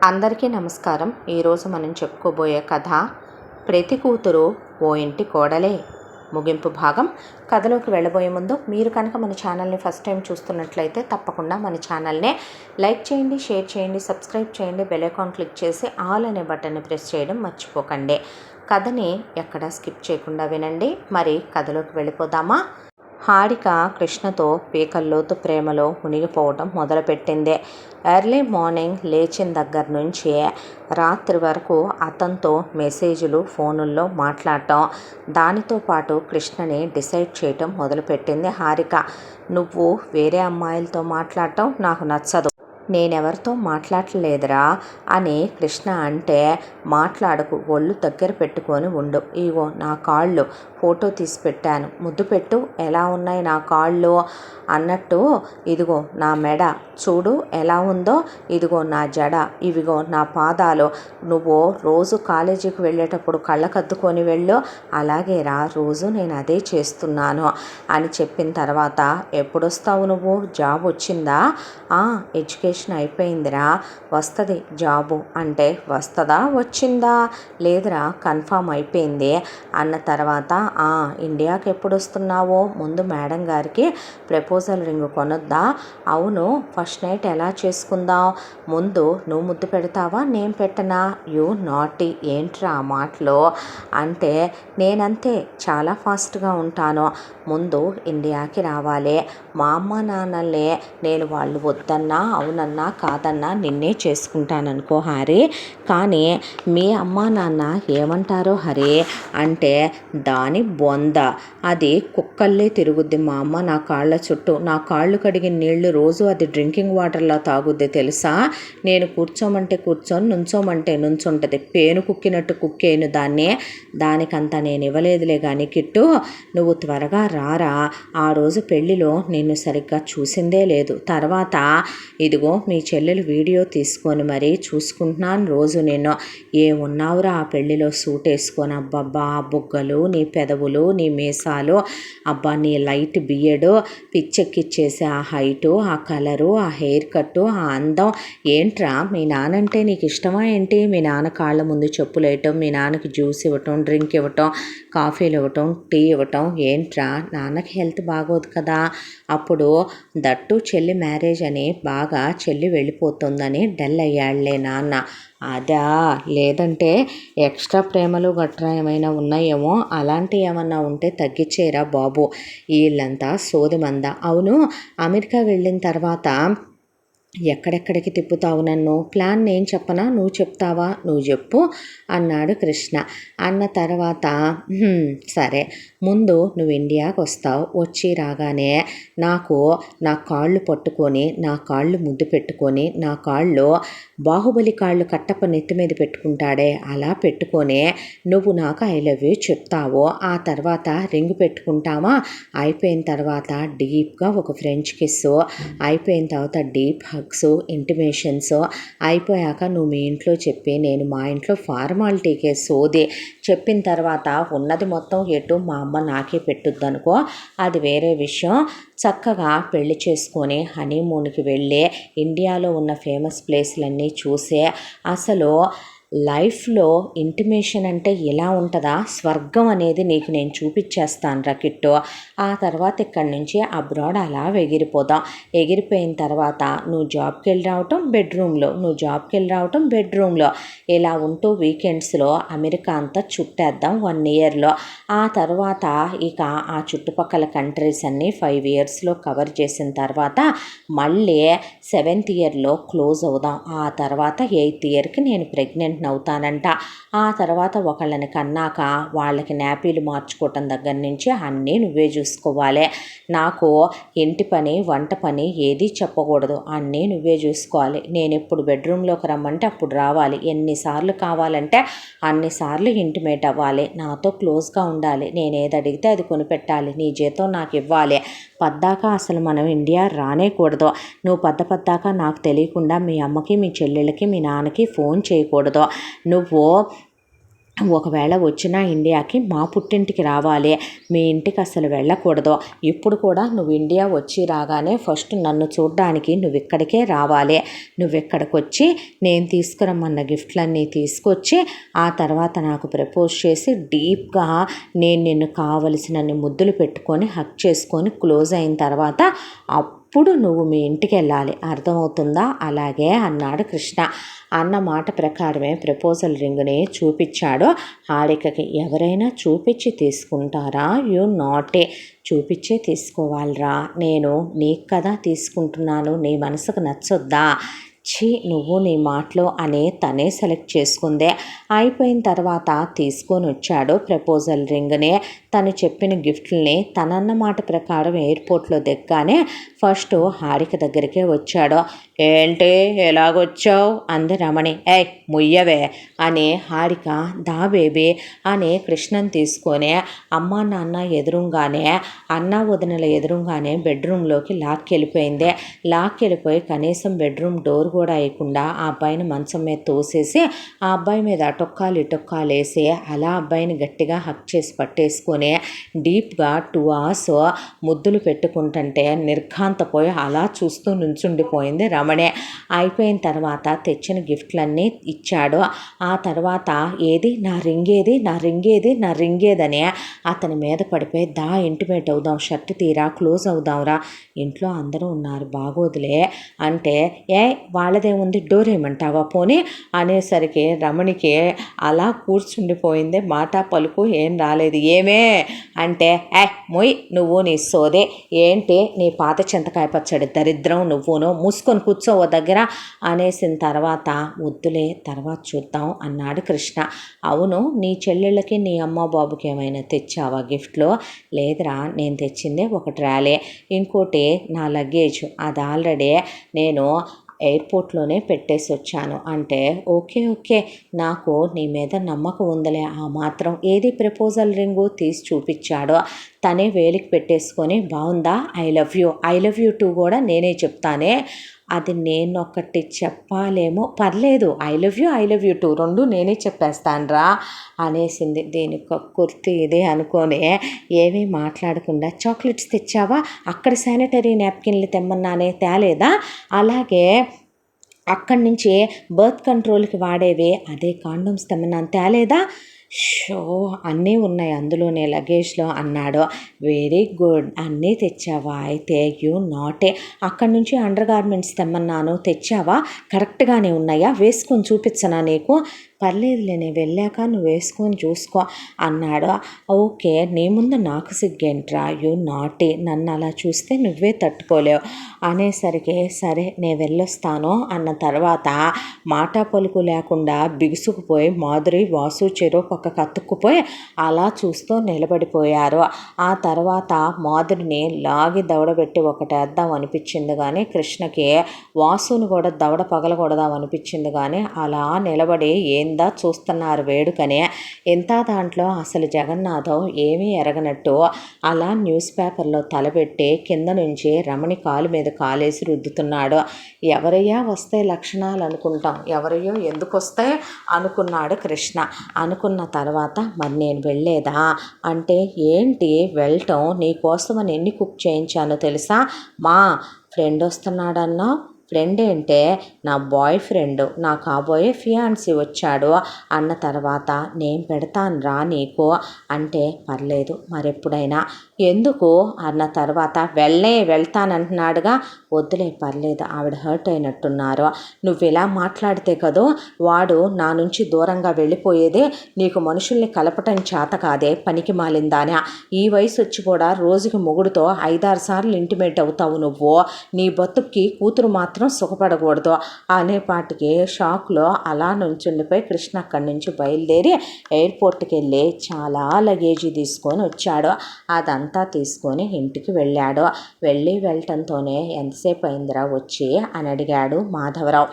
అందరికీ నమస్కారం. ఈరోజు మనం చెప్పుకోబోయే కథ ప్రతి కూతురు ఓ ఇంటి కోడలే ముగింపు భాగం. కథలోకి వెళ్ళబోయే ముందు మీరు కనుక మన ఛానల్ని ఫస్ట్ టైం చూస్తున్నట్లయితే తప్పకుండా మన ఛానల్ని లైక్ చేయండి, షేర్ చేయండి, సబ్స్క్రైబ్ చేయండి, బెల్ ఐకాన్ క్లిక్ చేసి ఆల్ అనే బటన్ని ప్రెస్ చేయడం మర్చిపోకండి. కథని ఎక్కడా స్కిప్ చేయకుండా వినండి. మరి కథలోకి వెళ్ళిపోదామా? హారిక కృష్ణతో పీకల్లోతు ప్రేమలో మునిగిపోవటం మొదలుపెట్టింది. ఎర్లీ మార్నింగ్ లేచిన దగ్గర నుంచి రాత్రి వరకు అతనితో మెసేజ్లు, ఫోనుల్లో మాట్లాడటం, దానితో పాటు కృష్ణని డిసైడ్ చేయటం మొదలుపెట్టింది హారిక. నువ్వు వేరే అమ్మాయిలతో మాట్లాడటం నాకు నచ్చదు, నేనెవరితో మాట్లాడలేదురా అని కృష్ణ అంటే, మాట్లాడకు, ఒళ్ళు దగ్గర పెట్టుకొని ఉండు, ఇగో నా కాళ్ళు ఫోటో తీసి పెట్టాను, ముద్దు పెట్టు, ఎలా ఉన్నాయి నా కాళ్ళు అన్నట్టు, ఇదిగో నా మెడ చూడు ఎలా ఉందో, ఇదిగో నా జడ, ఇవిగో నా పాదాలు, నువ్వు రోజు కాలేజీకి వెళ్ళేటప్పుడు కళ్ళకద్దుకొని వెళ్ళు, అలాగే రా, రోజు నేను అదే చేస్తున్నాను అని చెప్పిన తర్వాత, ఎప్పుడొస్తావు నువ్వు, జాబ్ వచ్చిందా? ఎడ్యుకేషన్ అయిపోయిందిరా, వస్తుంది జాబు అంటే, వస్తుందా వచ్చిందా? లేదురా కన్ఫామ్ అయిపోయింది అన్న తర్వాత, ఇండియాకి ఎప్పుడు వస్తున్నావో, ముందు మేడం గారికి ప్రపోజల్ రింగ్ కొనొద్దా? అవును, ఫస్ట్ నైట్ ఎలా చేసుకుందాం, ముందు నువ్వు ముద్దు పెడతావా నేను పెట్టనా? యూ నాటి, ఏంట్రా ఆ మాటలు అంటే, నేనంతే చాలా ఫాస్ట్గా ఉంటాను, ముందు ఇండియాకి రావాలి, మా అమ్మ నాన్నల్ని నేను వాళ్ళు వద్దన్నా అవునన్నా కాదన్నా నిన్నే చేసుకుంటాననుకో హరి, కానీ మీ అమ్మ నాన్న ఏమంటారో హరి అంటే, దాని బొంద, అది కుక్కల్లే తిరుగుద్ది మా అమ్మ నా కాళ్ళ చుట్టూ, నా కాళ్ళు కడిగిన నీళ్లు రోజు అది డ్రింకింగ్ వాటర్లా తాగుద్ది తెలుసా, నేను కూర్చోమంటే కూర్చొని, నుంచోమంటే నుంచుంటుంది, పేను కుక్కినట్టు కుక్కేను దాన్ని, దానికంతా నేను ఇవ్వలేదులే కానీ కిట్టు, నువ్వు త్వరగా రారా, ఆ రోజు పెళ్లిలో నిన్ను సరిగ్గా చూసిందే లేదు, తర్వాత ఇదిగో మీ చెల్లెలు వీడియో తీసుకొని మరీ చూసుకుంటున్నాను రోజు, నేను ఏమున్నావురా ఆ పెళ్లిలో సూట్ వేసుకొని, అబ్బబ్బా బుగ్గలు, నీ పెదవులు, నీ మీసాలు, అబ్బా నీ లైట్ బియర్డు, పిచ్చెక్కిచ్చేసే ఆ హైటు, ఆ కలరు, ఆ హెయిర్ కట్టు, ఆ అందం, ఏంట్రా మీ నానంటే నీకు ఇష్టమా ఏంటి? మీ నాన్న కాళ్ళ ముందు చెప్పులు వేయటం, మీ నాన్నకి జ్యూస్ ఇవ్వటం, డ్రింక్ ఇవ్వటం, కాఫీలు ఇవ్వటం, టీ ఇవ్వటం, ఏంట్రా నాన్నకి హెల్త్ బాగోదు కదా, అప్పుడు దట్టు చెల్లి మ్యారేజ్ అని బాగా చెల్లి వెళ్ళిపోతుందని డల్ అయ్యాడులే నాన్న, అదా, లేదంటే ఎక్స్ట్రా ప్రేమలు గట్రా ఏమైనా ఉన్నాయేమో, అలాంటి ఏమన్నా ఉంటే తగ్గించేరా బాబు, వీళ్ళంతా సోదిమంద. అవును, అమెరికా వెళ్ళిన తర్వాత ఎక్కడెక్కడికి తిప్పుతావు నన్ను, ప్లాన్ నేను చెప్పనా నువ్వు చెప్తావా, నువ్వు చెప్పు అన్నాడు కృష్ణ. అన్న తర్వాత, సరే ముందు నువ్వు ఇండియాకి వస్తావు, వచ్చి రాగానే నాకు నా కాళ్ళు పట్టుకొని, నా కాళ్ళు ముద్దు పెట్టుకొని, నా కాళ్ళు బాహుబలి కాళ్ళు కట్టప్ప నెత్తి మీద పెట్టుకుంటాడే అలా పెట్టుకొని నువ్వు నాకు ఐ లవ్ యూ చెప్తావు, ఆ తర్వాత రింగ్ పెట్టుకుంటావా, అయిపోయిన తర్వాత డీప్గా ఒక ఫ్రెంచ్ కిస్, అయిపోయిన తర్వాత డీప్ హగ్స్, ఇంటిమేషన్స్, అయిపోయాక నువ్వు మీ ఇంట్లో చెప్పి నేను మా ఇంట్లో ఫార్మాలిటీకే సోది చెప్పిన తర్వాత ఉన్నది మొత్తం ఎటు మా అమ్మ నాకే పెట్టుద్ది అనుకో, అది వేరే విషయం, చక్కగా పెళ్లి చేసుకొని హనీమూన్కి వెళ్ళి ఇండియాలో ఉన్న ఫేమస్ ప్లేస్లన్నీ చూసే, అసలు లైఫ్లో ఇంటిమేషన్ అంటే ఎలా ఉంటుందా, స్వర్గం అనేది నీకు నేను చూపించేస్తాను రా కిట్టు, ఆ తర్వాత ఇక్కడి నుంచి అబ్రాడ్ అలా ఎగిరిపోదాం, ఎగిరిపోయిన తర్వాత నువ్వు జాబ్కి వెళ్ళి రావటం బెడ్రూమ్లో, నువ్వు జాబ్కి వెళ్ళి రావటం బెడ్రూమ్లో, ఇలా ఉంటూ వీకెండ్స్లో అమెరికా అంతా చుట్టేద్దాం 1 ఇయర్లో, ఆ తర్వాత ఇక ఆ చుట్టుపక్కల కంట్రీస్ అన్నీ 5 ఇయర్స్లో కవర్ చేసిన తర్వాత మళ్ళీ 7th ఇయర్లో క్లోజ్ అవుదాం, ఆ తర్వాత 8th ఇయర్కి నేను ప్రెగ్నెంట్ అవుతానంట, ఆ తర్వాత ఒకళ్ళని కన్నాక వాళ్ళకి నాపీలు మార్చుకోవటం దగ్గర నుంచి అన్నీ నువ్వే చూసుకోవాలి, నాకు ఇంటి పని వంట పని ఏది చెప్పకూడదు, అన్నీ నువ్వే చూసుకోవాలి, నేను ఎప్పుడు బెడ్రూమ్లోకి రమ్మంటే అప్పుడు రావాలి, ఎన్నిసార్లు కావాలంటే అన్నిసార్లు ఇంటిమేట్ అవ్వాలి, నాతో క్లోజ్గా ఉండాలి, నేను ఏది అడిగితే అది కొనిపెట్టాలి, నీ జీతం నాకు ఇవ్వాలి, పద్దాకా అసలు మనం ఇండియా రానేకూడదు, నువ్వు పద్దాకా నాకు తెలియకుండా మీ అమ్మకి, మీ చెల్లెళ్ళకి, మీ నాన్నకి ఫోన్ చేయకూడదు, నువ్వు ఒకవేళ వచ్చినా ఇండియాకి మా పుట్టింటికి రావాలి, మీ ఇంటికి అసలు వెళ్ళకూడదు. ఇప్పుడు కూడా నువ్వు ఇండియా వచ్చి రాగానే ఫస్ట్ నన్ను చూడ్డానికి నువ్వు ఇక్కడికే రావాలి. నువ్వు ఇక్కడికి వచ్చి నేను తీసుకురమ్మన్న గిఫ్ట్లన్నీ తీసుకొచ్చి ఆ తర్వాత నాకు ప్రపోజ్ చేసి డీప్గా నేను నిన్ను కావలసినన్ని ముద్దులు పెట్టుకొని హక్ చేసుకొని క్లోజ్ అయిన తర్వాత అప్పుడు నువ్వు మీ ఇంటికి వెళ్ళాలి, అర్థమవుతుందా? అలాగే అన్నాడు కృష్ణ. అన్న మాట ప్రకారమే ప్రపోజల్ రింగ్ని చూపించాడు హారికకి. ఎవరైనా చూపించి తీసుకుంటారా? యు నాటే, చూపించే తీసుకోవాలిరా. నేను నీకు కదా తీసుకుంటున్నాను, నీ మనసుకు నచ్చొద్దా? ఛీ, నువ్వు నీ మాటలో అనే తనే సెలెక్ట్ చేసుకుందే. అయిపోయిన తర్వాత తీసుకొని వచ్చాడు ప్రపోజల్ రింగ్ని. తను చెప్పిన గిఫ్ట్లని తనన్న మాట ప్రకారం ఎయిర్పోర్ట్లో దిగ్గానే ఫస్ట్ హారిక దగ్గరికే వచ్చాడు. ఏంటి ఎలాగొచ్చావు అంది రమణి. ఏయ్ ముయ్యవే అని హారిక దా బేబీ అని కృష్ణని తీసుకొని అమ్మ నాన్న ఎదురుగానే అన్న వదినల ఎదురుగానే బెడ్రూమ్లోకి లాక్కెళ్ళిపోయింది. లాక్కెళ్ళిపోయి కనీసం బెడ్రూమ్ డోర్ కూడా వేయకుండా ఆ అబ్బాయిని మంచం మీద తోసేసి ఆ అబ్బాయి మీద అటొక్కాలు ఇటొక్కాలు వేసి అలా అబ్బాయిని గట్టిగా హక్ చేసి పట్టేసుకొని డీప్గా 2 hours ముద్దులు పెట్టుకుంటుంటే నిర్ఘాంతపోయి అలా చూస్తూ నుంచుండిపోయింది రమణే. అయిపోయిన తర్వాత తెచ్చిన గిఫ్ట్లన్నీ ఇచ్చాడు. ఆ తర్వాత ఏది నా రింగేది, నా రింగేది, నా రింగేదని అతని మీద పడిపోయి దా ఇంటిమేట్ అవుదాం, షర్ట్ తీరా, క్లోజ్ అవుదాంరా, ఇంట్లో అందరూ ఉన్నారు బాగోదులే అంటే వాళ్ళదేముంది డోర్ ఏమంటావా పోనీ అనేసరికి రమణికి అలా కూర్చుండిపోయింది. మాట పలుకు ఏం రాలేదు. ఏమే అంటే మొయ్ నువ్వు నీ సోదే ఏంటి నీ పాత చింతకాయ పచ్చడి దరిద్రం, నువ్వును మూసుకొని కూర్చోవో దగ్గర అనేసిన తర్వాత వద్దులే తర్వాత చూద్దాం అన్నాడు కృష్ణ. అవును, నీ చెల్లెళ్ళకి నీ అమ్మ బాబుకి ఏమైనా తెచ్చావా గిఫ్ట్లో? లేదురా, నేను తెచ్చిందే ఒక ట్రాలే, ఇంకోటి నా లగేజ్, అది ఆల్రెడీ నేను ఎయిర్పోర్ట్లోనే పెట్టేసి వచ్చాను అంటే ఓకే నాకు నీ మీద నమ్మకం ఉందిలే ఆ మాత్రం. ఏది ప్రపోజల్ రింగు తీసి చూపించాడో తనే వేలికి పెట్టేసుకొని బాగుందా, ఐ లవ్ యూ టూ కూడా నేనే చెప్తానే. అది నేను ఒకటి చెప్పాలేమో, పర్లేదు ఐ లవ్ యూ టూ రెండు నేనే చెప్పేస్తానురా అనేసింది. దీనికి కుర్తి ఇదే అనుకొని ఏమీ మాట్లాడకుండా చాక్లెట్స్ తెచ్చావా, అక్కడ శానిటరీ నాప్కిన్లు తెమ్మన్నానే తేలేదా, అలాగే అక్కడి నుంచి బర్త్ కంట్రోల్కి వాడేవి అదే కాండోమ్స్ తెమ్మన్నాను తేలేదా, షో అన్నీ ఉన్నాయి అందులోనే లగేజ్లో అన్నాడు. వెరీ గుడ్, అన్నీ తెచ్చావా అయితే, యూ నాటే. అక్కడి నుంచి అండర్ గార్మెంట్స్ తెమ్మన్నాను తెచ్చావా, కరెక్ట్గానే ఉన్నాయా, వేసుకొని చూపించనా నీకు? పర్లేదులే నేను వెళ్ళాక నువ్వు వేసుకొని చూసుకో అన్నాడు. ఓకే, నీ ముందు నాకు సిగ్గేంట్రా, యూ నాటే, నన్ను అలా చూస్తే నువ్వే తట్టుకోలేవు అనేసరికి సరే నేను వెళ్ళొస్తాను అన్న తర్వాత మాట పలుకు లేకుండా బిగుసుకుపోయి మాధురి వాసు చెరో పక్క కత్తుక్కుపోయి అలా చూస్తూ నిలబడిపోయారు. ఆ తర్వాత మాధురిని లాగి దవడబెట్టి ఒకటేద్దాం అనిపించింది కానీ కృష్ణకి వాసుని కూడా దవడ పగలకూడదాం అనిపించింది కానీ అలా నిలబడి ఏందా చూస్తున్నారు వేడుకని. ఇంత దాంట్లో అసలు జగన్నాథం ఏమీ ఎరగనట్టు అలా న్యూస్ పేపర్లో తలపెట్టి కింద నుంచి రమణి కాలు మీద కాలేసి రుద్దుతున్నాడు. ఎవరయ్యా వస్తే లక్షణాలు అనుకుంటాం, ఎవరయ్యో ఎందుకు వస్తాయి అనుకున్నాడు కృష్ణ. అనుకున్న తర్వాత మరి నేను వెళ్ళేదా అంటే ఏంటి వెళ్ళటం, నీకోసమని ఎన్ని కుక్ చేయించానో తెలుసా, మా ఫ్రెండ్ వస్తున్నాడన్నా, ఫ్రెండ్ ఏంటే నా బాయ్ ఫ్రెండ్, నా కాబోయే ఫియాన్సీ వచ్చాడు అన్న తర్వాత నేను పెడతాను రా నీకు అంటే పర్లేదు మరెప్పుడైనా, ఎందుకు అన్న తర్వాత వెళ్తానంటున్నాడుగా, వద్దులే పర్లేదు ఆవిడ హర్ట్ అయినట్టున్నారు, నువ్వు ఇలా మాట్లాడితే కదో వాడు నా నుంచి దూరంగా వెళ్ళిపోయేదే, నీకు మనుషుల్ని కలపటం చేత కాదే పనికి మాలిందానా, ఈ వయసు వచ్చి కూడా రోజుకి మొగుడుతో 5-6 సార్లు ఇంటిమేట్ అవుతావు నువ్వు, నీ బతుక్కి కూతురు మాత్రం సుఖపడకూడదు అనేపాటికి షాక్లో అలా నుంచుండిపోయి కృష్ణ అక్కడి నుంచి బయలుదేరి ఎయిర్పోర్ట్కి వెళ్ళి చాలా లగేజీ తీసుకొని వచ్చాడు. అదంతా తీసుకొని ఇంటికి వెళ్ళాడు. వెళ్ళటంతోనే ఎంతసేపు అయిందిరా వచ్చి అని అడిగాడు మాధవరావు.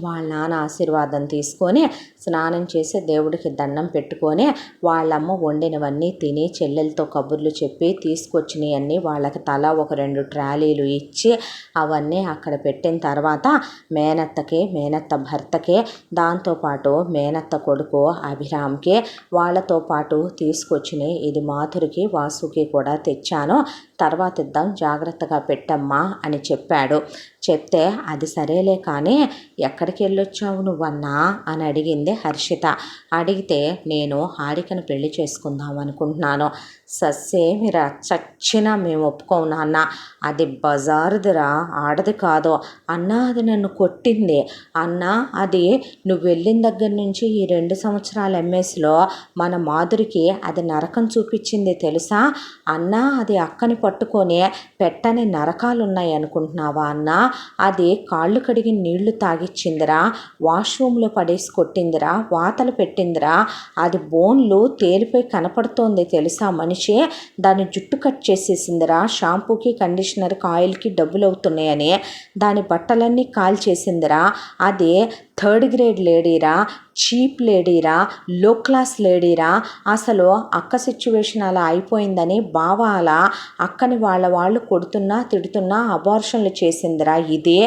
వాళ్ళ నాన్న ఆశీర్వాదం తీసుకొని స్నానం చేసి దేవుడికి దండం పెట్టుకొని వాళ్ళమ్మ వండినవన్నీ తిని చెల్లెలతో కబుర్లు చెప్పి తీసుకొచ్చినవన్నీ వాళ్ళకి తలా ఒక 2 ట్రాలీలు ఇచ్చి అవన్నీ అక్కడ పెట్టిన తర్వాత మేనత్తకి, మేనత్త భర్తకి, దాంతోపాటు మేనత్త కొడుకు అభిరామ్కి, వాళ్ళతో పాటు తీసుకొచ్చిన ఇది మాధురికి, వాసుకి కూడా తెచ్చాను, తర్వాత ఇద్దాం, జాగ్రత్తగా పెట్టమ్మా అని చెప్పాడు. చెప్తే అది సరేలే కానీ ఎక్కడికి వెళ్ళొచ్చావు నువ్వన్నా అని అడిగింది హర్షిత. అడిగితే నేను హారికను పెళ్లి చేసుకుందాం అనుకుంటున్నాను. ససేమిరా, చచ్చినా మేము ఒప్పుకోము నాన్న, అది బజారుదిరా, ఆడది కాదు అన్నా, అది నన్ను కొట్టింది అన్నా, అది నువ్వు వెళ్ళిన దగ్గర నుంచి ఈ 2 సంవత్సరాల ఎంఎస్లో మన మాధురికి అది నరకం చూపించింది తెలుసా అన్నా, అది అక్కని పట్టుకొని పెట్టని నరకాలు ఉన్నాయి అనుకుంటున్నావా అన్నా, అది కాళ్ళు కడిగి నీళ్లు తాగిచ్చిందిరా, వాష్రూమ్లో పడేసి కొట్టిందిరా, వాతలు పెట్టిందిరా, అది బోన్లు తేలిపోయి కనపడుతోంది తెలుసా మనిషి, దాని జుట్టు కట్ చేసేసిందిరా, షాంపూకి కండిషనర్కి ఆయిల్కి డబ్బులు అవుతున్నాయని దాని బట్టలన్నీ కాల్ చేసిందిరా, అది 3rd గ్రేడ్ లేడీరా, చీప్ లేడీరా, లో క్లాస్ లేడీరా, అసలు అక్క సిచ్యువేషన్ అలా అయిపోయిందని బావ అలా అక్కని వాళ్ళు కొడుతున్నా తిడుతున్నా అబార్షన్లు చేసిందిరా. ఇది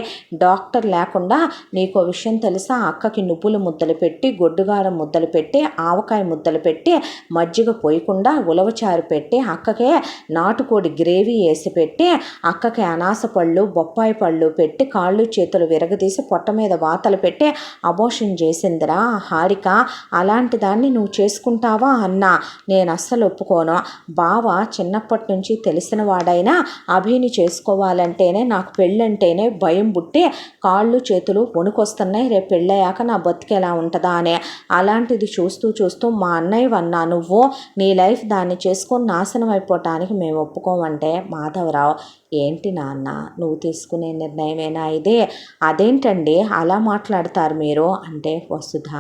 డాక్టర్ లేకుండా నీకో విషయం తెలుసా, అక్కకి నువ్వుల ముద్దలు పెట్టి, గొడ్డుగారం ముద్దలు పెట్టి, ఆవకాయ ముద్దలు పెట్టి, మజ్జిగ పోయకుండా ఉలవచారు పెట్టి, అక్కకే నాటుకోడి గ్రేవీ వేసి పెట్టి, అక్కకి అనాస పళ్ళు, బొప్పాయి పళ్ళు పెట్టి, కాళ్ళు చేతులు విరగదీసి పొట్ట మీద వాతలు పెట్టి అబోషన్ చేసిందిరా హారిక. అలాంటి దాన్ని నువ్వు చేసుకుంటావా అన్నా, నేను అస్సలు ఒప్పుకోను. బావ చిన్నప్పటి నుంచి తెలిసిన వాడైనా అభిని చేసుకోవాలంటేనే నాకు పెళ్ళంటేనే భయం పుట్టి కాళ్ళు చేతులు వణుకొస్తున్నాయి, రేపు పెళ్ళయ్యాక నా బతికేలా ఉంటుందా అని. అలాంటిది చూస్తూ చూస్తూ మా అన్నయ్య అన్నా, నువ్వు నీ లైఫ్ దాన్ని చేసుకొని నాశనం అయిపోవటానికి మేము ఒప్పుకోమంటే, మాధవరావు ఏంటి నాన్న నువ్వు తీసుకునే నిర్ణయమేనా ఇది, అదేంటండి అలా మాట్లాడతారు మీరు అంటే, వసుధ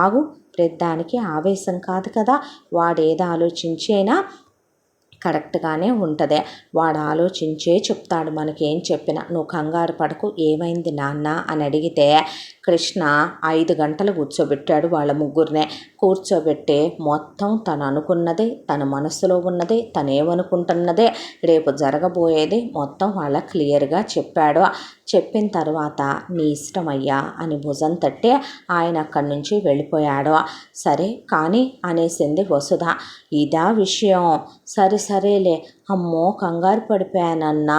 ఆగు, ప్రతిదానికి ఆవేశం కాదు కదా, వాడేదో ఆలోచించి అయినా కరెక్ట్గానే ఉంటుంది, వాడు ఆలోచించే చెప్తాడు మనకేం చెప్పినా, నువ్వు కంగారు పడకు, ఏమైంది నాన్న అని అడిగితే కృష్ణ 5 గంటలు కూర్చోబెట్టాడు వాళ్ళ ముగ్గురినే. కూర్చోబెట్టి మొత్తం తను అనుకున్నది, తన మనసులో ఉన్నది, తనేమనుకుంటున్నదే, రేపు జరగబోయేది మొత్తం వాళ్ళ క్లియర్గా చెప్పాడు. చెప్పిన తర్వాత నీ ఇష్టమయ్యా అని భుజం తట్టి ఆయన అక్కడి నుంచి వెళ్ళిపోయాడు. సరే కానీ అనేసింది వసుధ. ఇదా విషయం, సరేలే, అమ్మో కంగారు పడిపోయానన్నా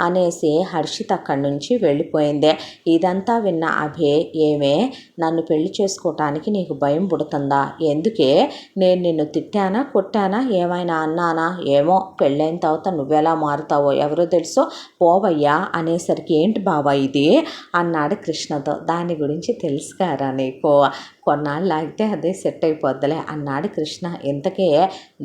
అనేసి హర్షిత అక్కడి నుంచి వెళ్ళిపోయింది. ఇదంతా విన్న అభే, ఏమే నన్ను పెళ్లి చేసుకోవటానికి నీకు భయం పుడుతుందా, ఎందుకే నేను నిన్ను తిట్టానా కొట్టానా ఏమైనా అన్నానా, ఏమో పెళ్ళైన తర్వాత నువ్వెలా మారుతావో ఎవరో తెలుసో, పోవయ్యా అనేసరికి ఏంటి బావా ఇది అన్నాడు కృష్ణతో. దాని గురించి తెలుసుకారా నీకు, కొన్నాళ్ళు ఆగితే అదే సెట్ అయిపోద్దిలే అన్నాడు కృష్ణ. ఇంతకే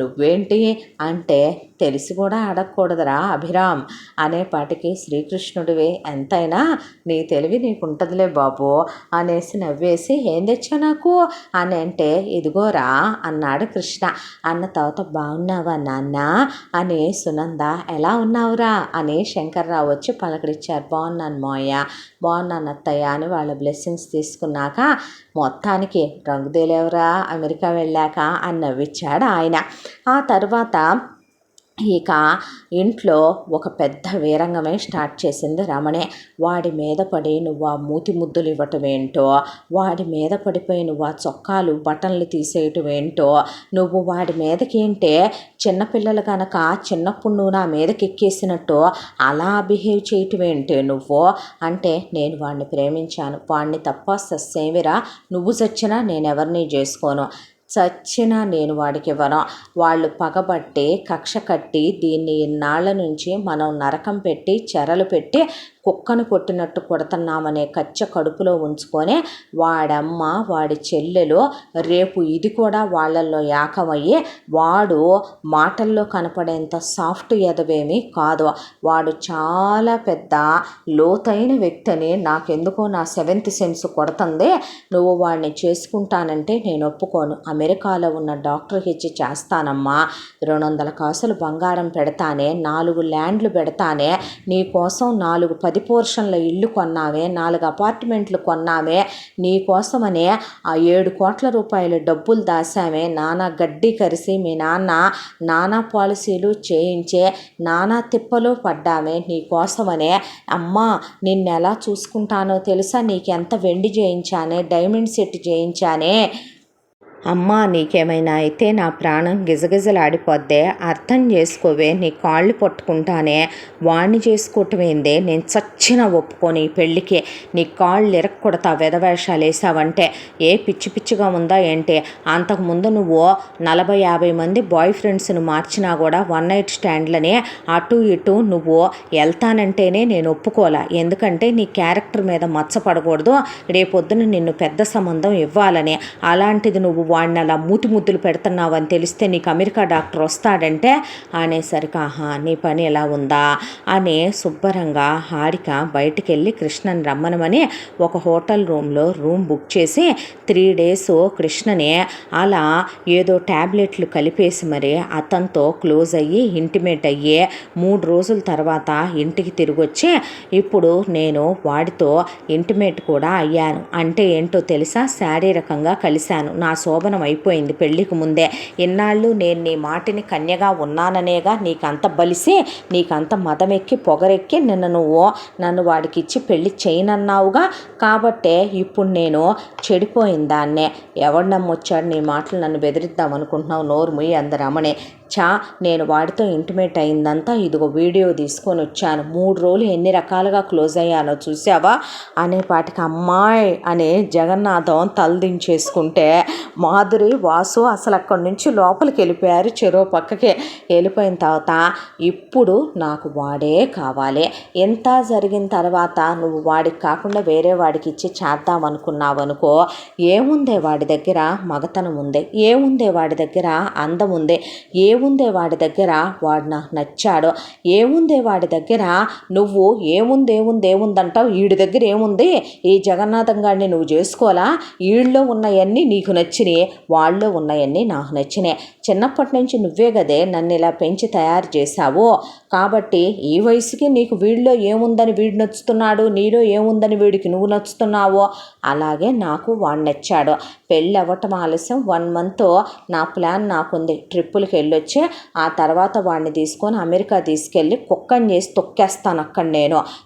నువ్వేంటి అంటే, తెలిసి కూడా అడగకూడదురా అభిరామ్ అనేపాటికి శ్రీకృష్ణుడివి, ఎంతైనా నీ తెలివి నీకు ఉంటుందిలే బాబు అనేసి నవ్వేసి, ఏం తెచ్చా నాకు అని అంటే, ఇదిగోరా అన్నాడు కృష్ణ. అన్న తర్వాత బాగున్నావా నాన్న అని సునంద, ఎలా ఉన్నావురా అని శంకర్రావు వచ్చి పలకరించారు. బాగున్నాను మావయ్య, బాగున్నాను అత్తయ్య అని వాళ్ళ బ్లెస్సింగ్స్ తీసుకున్నాక, మొత్తానికి రంగుదేలేవరా అమెరికా వెళ్ళాక అని నవ్విచ్చాడు ఆయన. ఆ తర్వాత ఇక ఇంట్లో ఒక పెద్ద వీరంగమే స్టార్ట్ చేసింది రమణే. వాడి మీద పడి నువ్వు ఆ మూతి ముద్దులు ఇవ్వటం ఏంటో, వాడి మీద పడిపోయి నువ్వు ఆ చొక్కాలు బటన్లు తీసేయటం ఏంటో, నువ్వు వాడి మీదకేంటే చిన్నపిల్లలు కనుక చిన్నప్పుడు నువ్వు నా మీదకి ఎక్కేసినట్టు అలా బిహేవ్ చేయటం ఏంటి నువ్వు అంటే, నేను వాడిని ప్రేమించాను, వాడిని తప్ప సస్సేమిరా, నువ్వు చచ్చినా నేను ఎవరిని చేసుకోను, చచ్చినా నేను వాడికి ఇవ్వను. వాళ్ళు పగబట్టి కక్ష కట్టి దీన్ని ఇన్నాళ్ళ నుంచి మనం నరకం పెట్టి చెరలు పెట్టి కుక్కను కొట్టినట్టు కొడుతున్నామనే కచ్చ కడుపులో ఉంచుకొని వాడమ్మ వాడి చెల్లెలు రేపు ఇది కూడా వాళ్ళల్లో ఏకమయ్యి, వాడు మాటల్లో కనపడేంత సాఫ్ట్ ఎదవేమీ కాదు, వాడు చాలా పెద్ద లోతైన వ్యక్తిని నాకెందుకో నా 7th సెన్స్ కొడుతుంది. నువ్వు వాడిని చేసుకుంటానంటే నేను ఒప్పుకోను. అమెరికాలో ఉన్న డాక్టర్కి ఇచ్చి చేస్తానమ్మా, 200 కాసులు బంగారం పెడతానే, 4 ల్యాండ్లు పెడతానే, నీ కోసం 4-10 10 పోర్షన్ల ఇల్లు కొన్నామే, 4 అపార్ట్మెంట్లు కొన్నామే, నీకోసమనే ఆ 7 కోట్ల రూపాయల డబ్బులు దాసామే, నానా గడ్డి కరిసి మీ నాన్న నానా పాలసీలు చేయించే, నానా తిప్పలు పడ్డామే నీకోసమనే. అమ్మా నిన్నెలా చూసుకుంటానో తెలుసా, నీకెంత వెండి చేయించానే, డైమండ్ సెట్ చేయించానే. అమ్మా నీకేమైనా అయితే నా ప్రాణం గిజగిజలాడిపోద్దే, అర్థం చేసుకోవే, నీ కాళ్ళు పట్టుకుంటానే. వాణ్ణి చేసుకోవటమేందే, నేను చచ్చిన ఒప్పుకొని పెళ్ళికి నీ కాళ్ళు ఇరక్కొడతా వెధవేషాలు వేసావంటే. ఏ పిచ్చి పిచ్చిగా ఉందా ఏంటి? అంతకుముందు నువ్వు 40-50 మంది బాయ్ ఫ్రెండ్స్ని మార్చినా కూడా 1 నైట్ స్టాండ్లని అటు ఇటు నువ్వు వెళ్తానంటేనే నేను ఒప్పుకోలే. ఎందుకంటే నీ క్యారెక్టర్ మీద మచ్చపడకూడదు, రేపొద్దున నిన్ను పెద్ద సంబంధం ఇవ్వాలని. అలాంటిది నువ్వు వాడిని అలా మూతి ముద్దులు పెడుతున్నావని తెలిస్తే నీకు అమెరికా డాక్టర్ వస్తాడంటే అనేసరికి ఆహా నీ పని ఎలా ఉందా అని శుభ్రంగా హారిక బయటికి వెళ్ళి కృష్ణని రమ్మనమని ఒక హోటల్ రూమ్ బుక్ చేసి 3 days కృష్ణని అలా ఏదో ట్యాబ్లెట్లు కలిపేసి మరి అతనితో క్లోజ్ అయ్యి ఇంటిమేట్ అయ్యి 3 రోజుల తర్వాత ఇంటికి తిరిగి వచ్చి ఇప్పుడు నేను వాడితో ఇంటిమేట్ కూడా అయ్యాను. అంటే ఏంటో తెలుసా, శారీరకంగా కలిశాను. నా శోభనం అయిపోయింది పెళ్ళికి ముందే. ఇన్నాళ్ళు నేను నీ మాటిని కన్యగా ఉన్నాననేగా నీకంత బలిసి, నీకంత మదమెక్కి పొగరెక్కి నన్ను వాడికి ఇచ్చి పెళ్ళి చేయనన్నావుగా. కాబట్టే ఇప్పుడు నేను చెడిపోయిన దాన్నే. ఎవడు నమ్మొచ్చాడు నీ మాటలు, నన్ను బెదిరిద్దాం అనుకుంటున్నావు, నోరు ముయ్యి అంద రమణి. నేను వాడితో ఇంటిమేట్ అయిందంతా ఇదిగో వీడియో తీసుకొని వచ్చాను. 3 రోజులు ఎన్ని రకాలుగా క్లోజ్ అయ్యానో చూసావా అనేపాటికి అమ్మాయి అని జగన్నాథం తలదించేసుకుంటే మాధురి వాసు అసలు అక్కడి నుంచి లోపలికి వెళ్ళిపోయారు. చెరో పక్కకి వెళ్ళిపోయిన తర్వాత ఇప్పుడు నాకు వాడే కావాలి. ఎంత జరిగిన తర్వాత నువ్వు వాడికి కాకుండా వేరే వాడికి ఇచ్చి చేద్దామనుకున్నావు అనుకో, ఏముందే వాడి దగ్గర మగతనం ఉంది, ఏముందే వాడి దగ్గర అందం ఉంది, ఏముందే వాడి దగ్గర వాడు నాకు నచ్చాడో, ఏముందే వాడి దగ్గర నువ్వు ఏముందంటావు. వీడి దగ్గర ఏముంది, ఈ జగన్నాథం గారిని నువ్వు చేసుకోవాలా, వీళ్ళలో ఉన్నవన్నీ నీకు నచ్చినాయి, వాళ్ళలో ఉన్నవన్నీ నాకు నచ్చినాయి. చిన్నప్పటి నుంచి నువ్వే కదే నన్ను ఇలా పెంచి తయారు చేశావు. కాబట్టి ఈ వయసుకి నీకు వీడిలో ఏముందని వీడు నచ్చుతున్నాడు, నీలో ఏముందని వీడికి నువ్వు నచ్చుతున్నావో, అలాగే నాకు వాడు నచ్చాడు. పెళ్ళి అవ్వటం ఆలస్యం 1 month నా ప్లాన్ నాకుంది. ట్రిప్పులకి వెళ్ళొచ్చి ఆ తర్వాత వాడిని తీసుకొని అమెరికా తీసుకెళ్ళి కుక్కని చేసి తొక్కేస్తాను అక్కడ.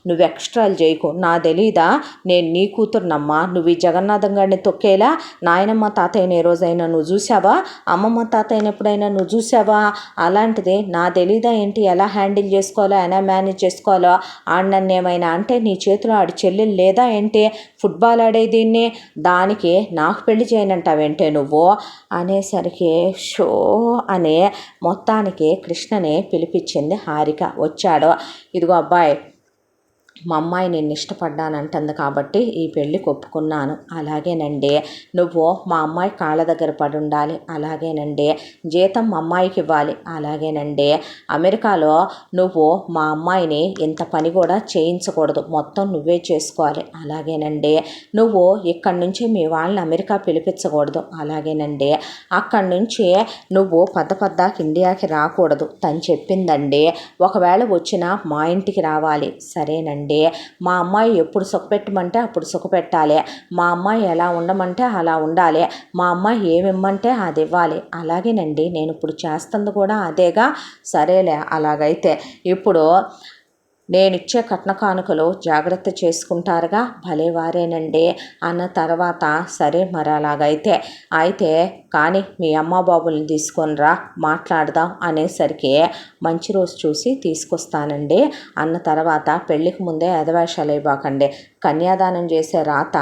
నువ్వు ఎక్స్ట్రాలు చేయకు. నా తెలీదా, నేను నీ కూతురునమ్మా. నువ్వు ఈ జగన్నాథం గారిని తొక్కేలా నాయనమ్మ తాతయ్యని ఏ రోజైనా నువ్వు చూసావా, అమ్మమ్మ తాతయ్యని ఎప్పుడైనా నువ్వు చూసావా? అలాంటిది నా తెలీదా ఏంటి, ఎలా హ్యాండిల్ చేసుకోవాలో, ఎలా మేనేజ్ చేసుకోవాలో. నన్ను ఏమైనా అంటే నీ చేతిలో ఆడి చెల్లెలు లేదా ఏంటి, ఫుట్బాల్ ఆడే దీన్ని, దానికి నాకు పెళ్లి చేయనంటావేంటే నువ్వు అనేసరికి షో అనే మొత్తానికి కృష్ణని పిలిపించింది హారిక. వచ్చాడు. ఇదిగో అబ్బాయి, మా అమ్మాయి నిన్ను ఇష్టపడ్డానంటుంది కాబట్టి ఈ పెళ్ళికి ఒప్పుకున్నాను. అలాగేనండి, నువ్వు మా అమ్మాయి కాళ్ళ దగ్గర పడి ఉండాలి. అలాగేనండి, జీతం మా అమ్మాయికి ఇవ్వాలి. అలాగేనండి, అమెరికాలో నువ్వు మా అమ్మాయిని ఇంత పని కూడా చేయించకూడదు, మొత్తం నువ్వే చేసుకోవాలి. అలాగేనండి, నువ్వు ఇక్కడి నుంచి మీ వాళ్ళని అమెరికా పిలిపించకూడదు. అలాగేనండి, అక్కడి నుంచి నువ్వు పద్దాకి ఇండియాకి రాకూడదు. తను చెప్పిందండి. ఒకవేళ వచ్చినా మా ఇంటికి రావాలి. సరేనండి, మా అమ్మాయి ఎప్పుడు సుఖపెట్టమంటే అప్పుడు సుఖపెట్టాలి, మా అమ్మాయి ఎలా ఉండమంటే అలా ఉండాలి, మా అమ్మాయి ఏమిమ్మంటే అది ఇవ్వాలి. అలాగేనండి, నేను ఇప్పుడు చేస్తుంది కూడా అదేగా. సరేలే, అలాగైతే ఇప్పుడు నేనిచ్చే కట్న కానుకలు జాగ్రత్త చేసుకుంటారుగా. భలేవారేనండి అన్న తర్వాత సరే మరి అయితే కానీ మీ అమ్మ బాబుల్ని తీసుకొని రా మాట్లాడదాం అనేసరికి మంచి రోజు చూసి తీసుకొస్తానండి అన్న తర్వాత పెళ్ళికి ముందే ఎదవేషాలు ఇవ్వకండి. కన్యాదానం చేసే రాత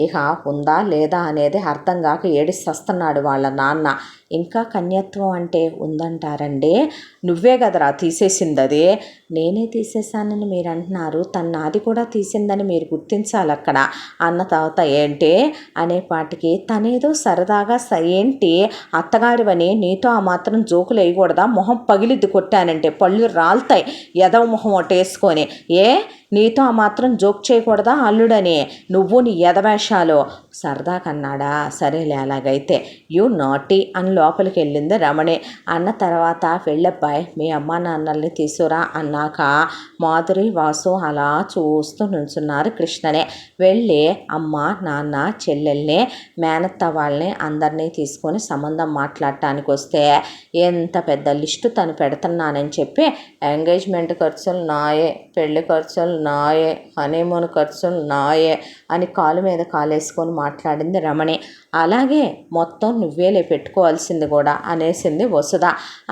ఇక ఉందా లేదా అనేది అర్థం కాక ఏడిస్తస్తున్నాడు వాళ్ళ నాన్న. ఇంకా కన్యత్వం అంటే ఉందంటారండి. నువ్వే కదరా తీసేసింది అది. నేనే తీసేసానని మీరు అంటున్నారు, నాది కూడా తీసిందని మీరు గుర్తించాలి అక్కడ అన్న తర్వాత ఏంటి అనేపాటికి తనేదో సరదాగా ఏంటి అత్తగారివని నీతో ఆ మాత్రం జోకులు వేయకూడదా, మొహం పగిలిద్ది కొట్టానంటే పళ్ళు రాలుతాయి, ఎదవ మొహం ఒకటి వేసుకొని. నీతో ఆ మాత్రం జోక్ చేయకూడదా అల్లుడని, నువ్వు నీ ఎదవేషాలు సరదా కన్నాడా. సరేలే అలాగైతే యూ నాటీ అని లోపలికి వెళ్ళింది రమణి. అన్న తర్వాత వెళ్ళబ్బాయి మీ అమ్మా నాన్నల్ని తీసుకురా అన్నాక మాధురి వాసు అలా చూస్తూ నుంచున్నారు కృష్ణనే. వెళ్ళి అమ్మ నాన్న చెల్లెల్ని మేనత్త వాళ్ళని అందరినీ తీసుకొని సంబంధం మాట్లాడటానికి వస్తే ఎంత పెద్ద లిస్టు తను పెడుతున్నానని చెప్పి ఎంగేజ్మెంట్ ఖర్చులు నాయే, పెళ్లి ఖర్చులు నాయే, హనీమూన్ ఖర్చులు నాయే అని కాలు మీద కాలేసుకొని మాట్లాడింది రమణి. అలాగే మొత్తం నువ్వేలే పెట్టుకోవాల్సింది కూడా అనేసింది వసుధ.